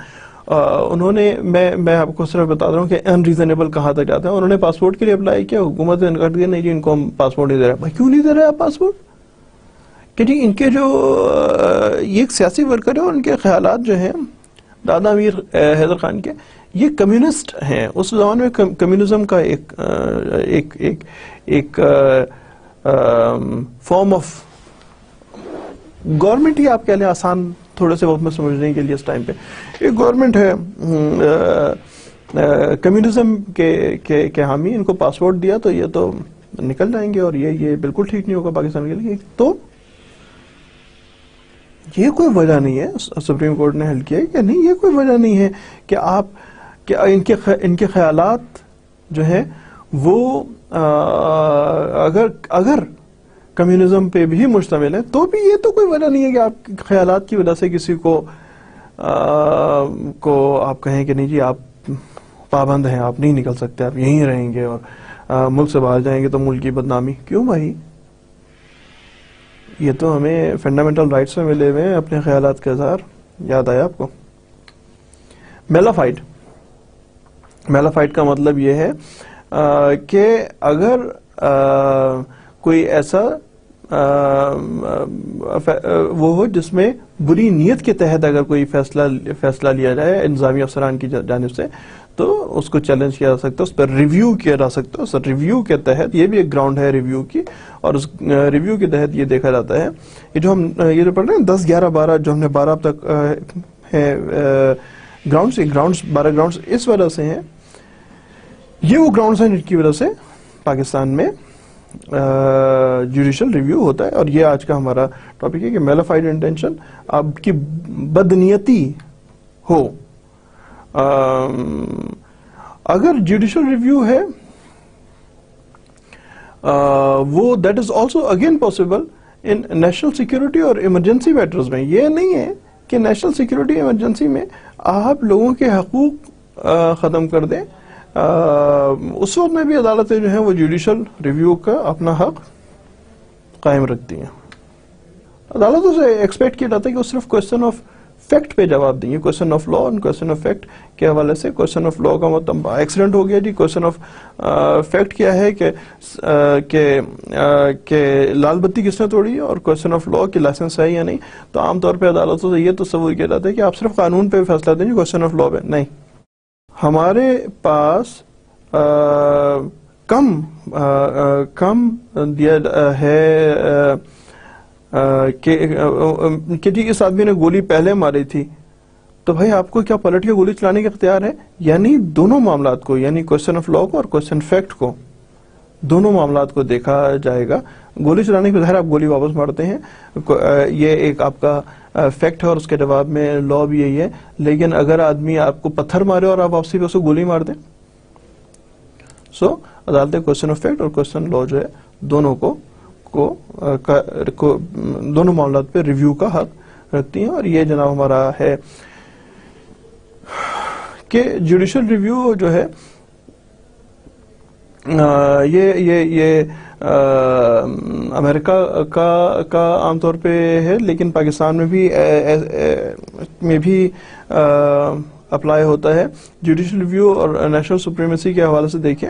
انہوں نے میں آپ کو صرف بتا رہا ہوں کہ ان ریزنیبل کہاں تک جاتا ہے. انہوں نے پاسپورٹ کے لیے اپلائی کیا، حکومت نے انکار دیا نہیں جی ان کو ہم پاسپورٹ نہیں دے رہے. بھائی کیوں نہیں دے رہے آپ پاسپورٹ؟ کہ جی ان کے جو یہ ایک سیاسی ورکر ہے، ان کے خیالات جو ہیں دادا امیر حیدر خان کے، یہ کمیونسٹ ہیں. اس زمانے میں کمیونزم کا ایک فارم آف گورنمنٹ ہی آپ کہہ لیں، آسان تھوڑے سے وقت میں سمجھنے کے لیے اس ٹائم پہ ایک گورنمنٹ ہے کمیونزم کے حامی. ان کو پاسپورٹ دیا تو یہ تو نکل جائیں گے، اور یہ بالکل ٹھیک نہیں ہوگا پاکستان کے لیے. تو یہ کوئی وجہ نہیں ہے، سپریم کورٹ نے حل کیا کہ نہیں، یہ کوئی وجہ نہیں ہے کہ آپ کہ ان کے خیالات جو ہیں وہ اگر کمیونزم پہ بھی مشتمل ہے تو بھی یہ تو کوئی وجہ نہیں ہے کہ آپ خیالات کی وجہ سے کسی کو آپ کہیں کہ نہیں جی آپ پابند ہیں، آپ نہیں نکل سکتے، آپ یہیں رہیں گے اور ملک سے باہر جائیں گے تو ملک کی بدنامی. کیوں بھائی؟ یہ تو ہمیں فنڈامنٹل رائٹس میں ملے ہوئے ہیں اپنے خیالات کا اظہار. یاد آیا آپ کو؟ میلافائٹ کا مطلب یہ ہے کہ اگر کوئی ایسا وہ ہو جس میں بری نیت کے تحت اگر کوئی فیصلہ لیا جائے انتظامی افسران کی جانب سے، تو اس کو چیلنج کیا جا سکتا ہے، اس پر ریویو کیا جا سکتا ہے. اس ریویو کے تحت یہ بھی ایک گراؤنڈ ہے ریویو کی، اور اس ریویو کے تحت یہ دیکھا جاتا ہے یہ جو پڑھ رہے ہیں 10 11 12 جو ہم نے 12 اب تک ہے گراؤنڈز 12 گراؤنڈز اس وجہ سے ہیں. یہ وہ گراؤنڈز ہیں جن کی وجہ سے پاکستان میں جوڈیشل ریویو ہوتا ہے. اور یہ آج کا ہمارا ٹاپک ہے کہ میلافائڈ انٹینشن، آپ کی بدنیتی ہو. اگر جوڈیشل ریویو ہے وہ that is also again possible in national security اور ایمرجنسی میٹرز میں. یہ نہیں ہے کہ نیشنل سیکورٹی ایمرجنسی میں آپ لوگوں کے حقوق ختم کر دیں، اس وقت میں بھی عدالتیں جو ہیں وہ جوڈیشل ریویو کا اپنا حق قائم رکھتی ہیں. عدالتوں سے ایکسپیکٹ کیا جاتا ہے کہ وہ صرف کوشچن آف فیکٹ پہ جواب دیں گے. کوشچن آف لا اور کوشچن آف فیکٹ کے حوالے سے کوشچن آف لا کا مطلب ایکسیڈنٹ ہو گیا جی، کوشچن آف فیکٹ کیا ہے کہ لال بتی کس نے توڑی ہے، اور کوشچن آف لا کہ لائسنس ہے یا نہیں. تو عام طور پہ عدالتوں سے یہ تصور کیا جاتا ہے کہ آپ صرف قانون پہ فیصلہ دیں گے، کوشچن آف لا پہ نہیں. ہمارے پاس کم دیا ہے کہ جی اس آدمی نے گولی پہلے ماری تھی، تو بھائی آپ کو کیا پلٹ کے گولی چلانے کا اختیار ہے؟ یعنی دونوں معاملات کو، یعنی کوشچن آف لا کو اور کوشچن فیکٹ کو، دونوں معاملات کو دیکھا جائے گا. گولی چلانے کے بظاہر آپ گولی واپس مارتے ہیں، یہ ایک آپ کا فیکٹ ہے اور اس کے جواب میں لا بھی یہی ہے. لیکن اگر آدمی آپ کو پتھر مارے اور آپ واپسی پہ اس کو گولی مار دیں، سو عدالتیں کوشچن آف فیکٹ اور کوشچن لا جو ہے دونوں دونوں معاملات پہ ریویو کا حق رکھتی ہیں. اور یہ جناب ہمارا ہے کہ جوڈیشل ریویو جو ہے یہ امریکہ کا عام طور پہ ہے، لیکن پاکستان میں بھی اپلائی ہوتا ہے. جوڈیشل ریویو اور نیشنل سپریمیسی کے حوالے سے دیکھیں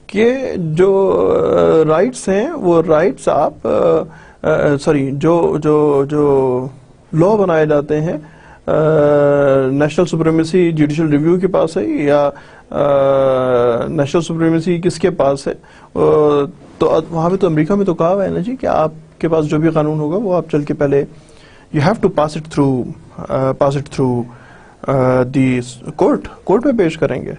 کہ جو رائٹس ہیں وہ رائٹس آپ جو لا بنائے جاتے ہیں نیشنل سپریمیسی جوڈیشل ریویو کے پاس ہے یا نیشنل سپریمیسی کس کے پاس ہے؟ تو وہاں پہ تو امریکہ میں تو کہا ہوا ہے نا جی کہ آپ کے پاس جو بھی قانون ہوگا وہ آپ چل کے پہلے you have to pass it through the court میں پیش کریں گے.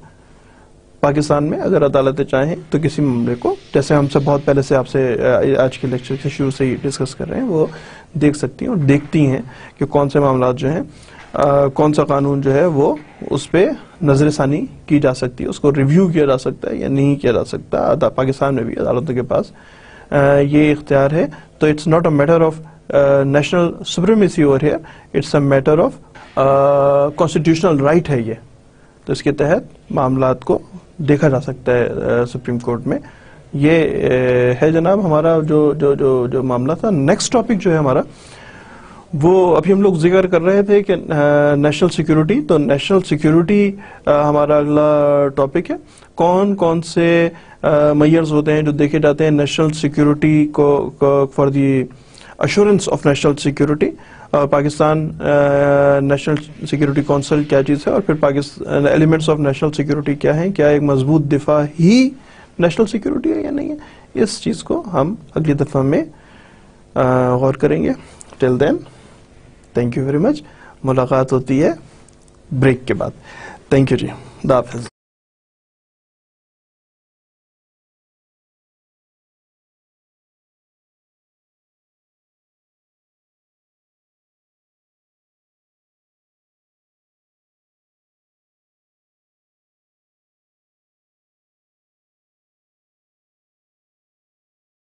پاکستان میں اگر عدالتیں چاہیں تو کسی معاملے کو، جیسے ہم سے بہت پہلے سے آپ سے آج کے لیکچر کے شروع سے ہی ڈسکس کر رہے ہیں، وہ دیکھ سکتی ہیں اور دیکھتی ہیں کہ کون سے معاملات جو ہیں کون سا قانون جو ہے وہ اس پہ نظر ثانی کی جا سکتی ہے، اس کو ریویو کیا جا سکتا ہے یا نہیں کیا جا سکتا. پاکستان میں بھی عدالتوں کے پاس یہ اختیار ہے. تو it's not a matter of national supremacy over here, it's a matter of constitutional right ہے یہ. تو اس کے تحت معاملات کو دیکھا جا سکتا ہے سپریم کورٹ میں. یہ ہے جناب ہمارا جو معاملہ تھا. نیکسٹ ٹاپک جو ہے ہمارا، وہ ابھی ہم لوگ ذکر کر رہے تھے کہ نیشنل سیکیورٹی. تو نیشنل سیکیورٹی ہمارا اگلا ٹاپک ہے. کون سے میئرز ہوتے ہیں جو دیکھے جاتے ہیں نیشنل سیکیورٹی کو for the assurance of national security. Pakistan national security council کیا چیز ہے، اور پھر Pakistan elements of national security کیا ہیں، کیا ایک مضبوط دفاع ہی نیشنل سیکیورٹی ہے یا نہیں ہے، اس چیز کو ہم اگلی دفعہ میں غور کریں گے. ٹل دین تھینک یو ویری مچ. ملاقات ہوتی ہے بریک کے بعد. تھینک یو جی، خدا حافظ.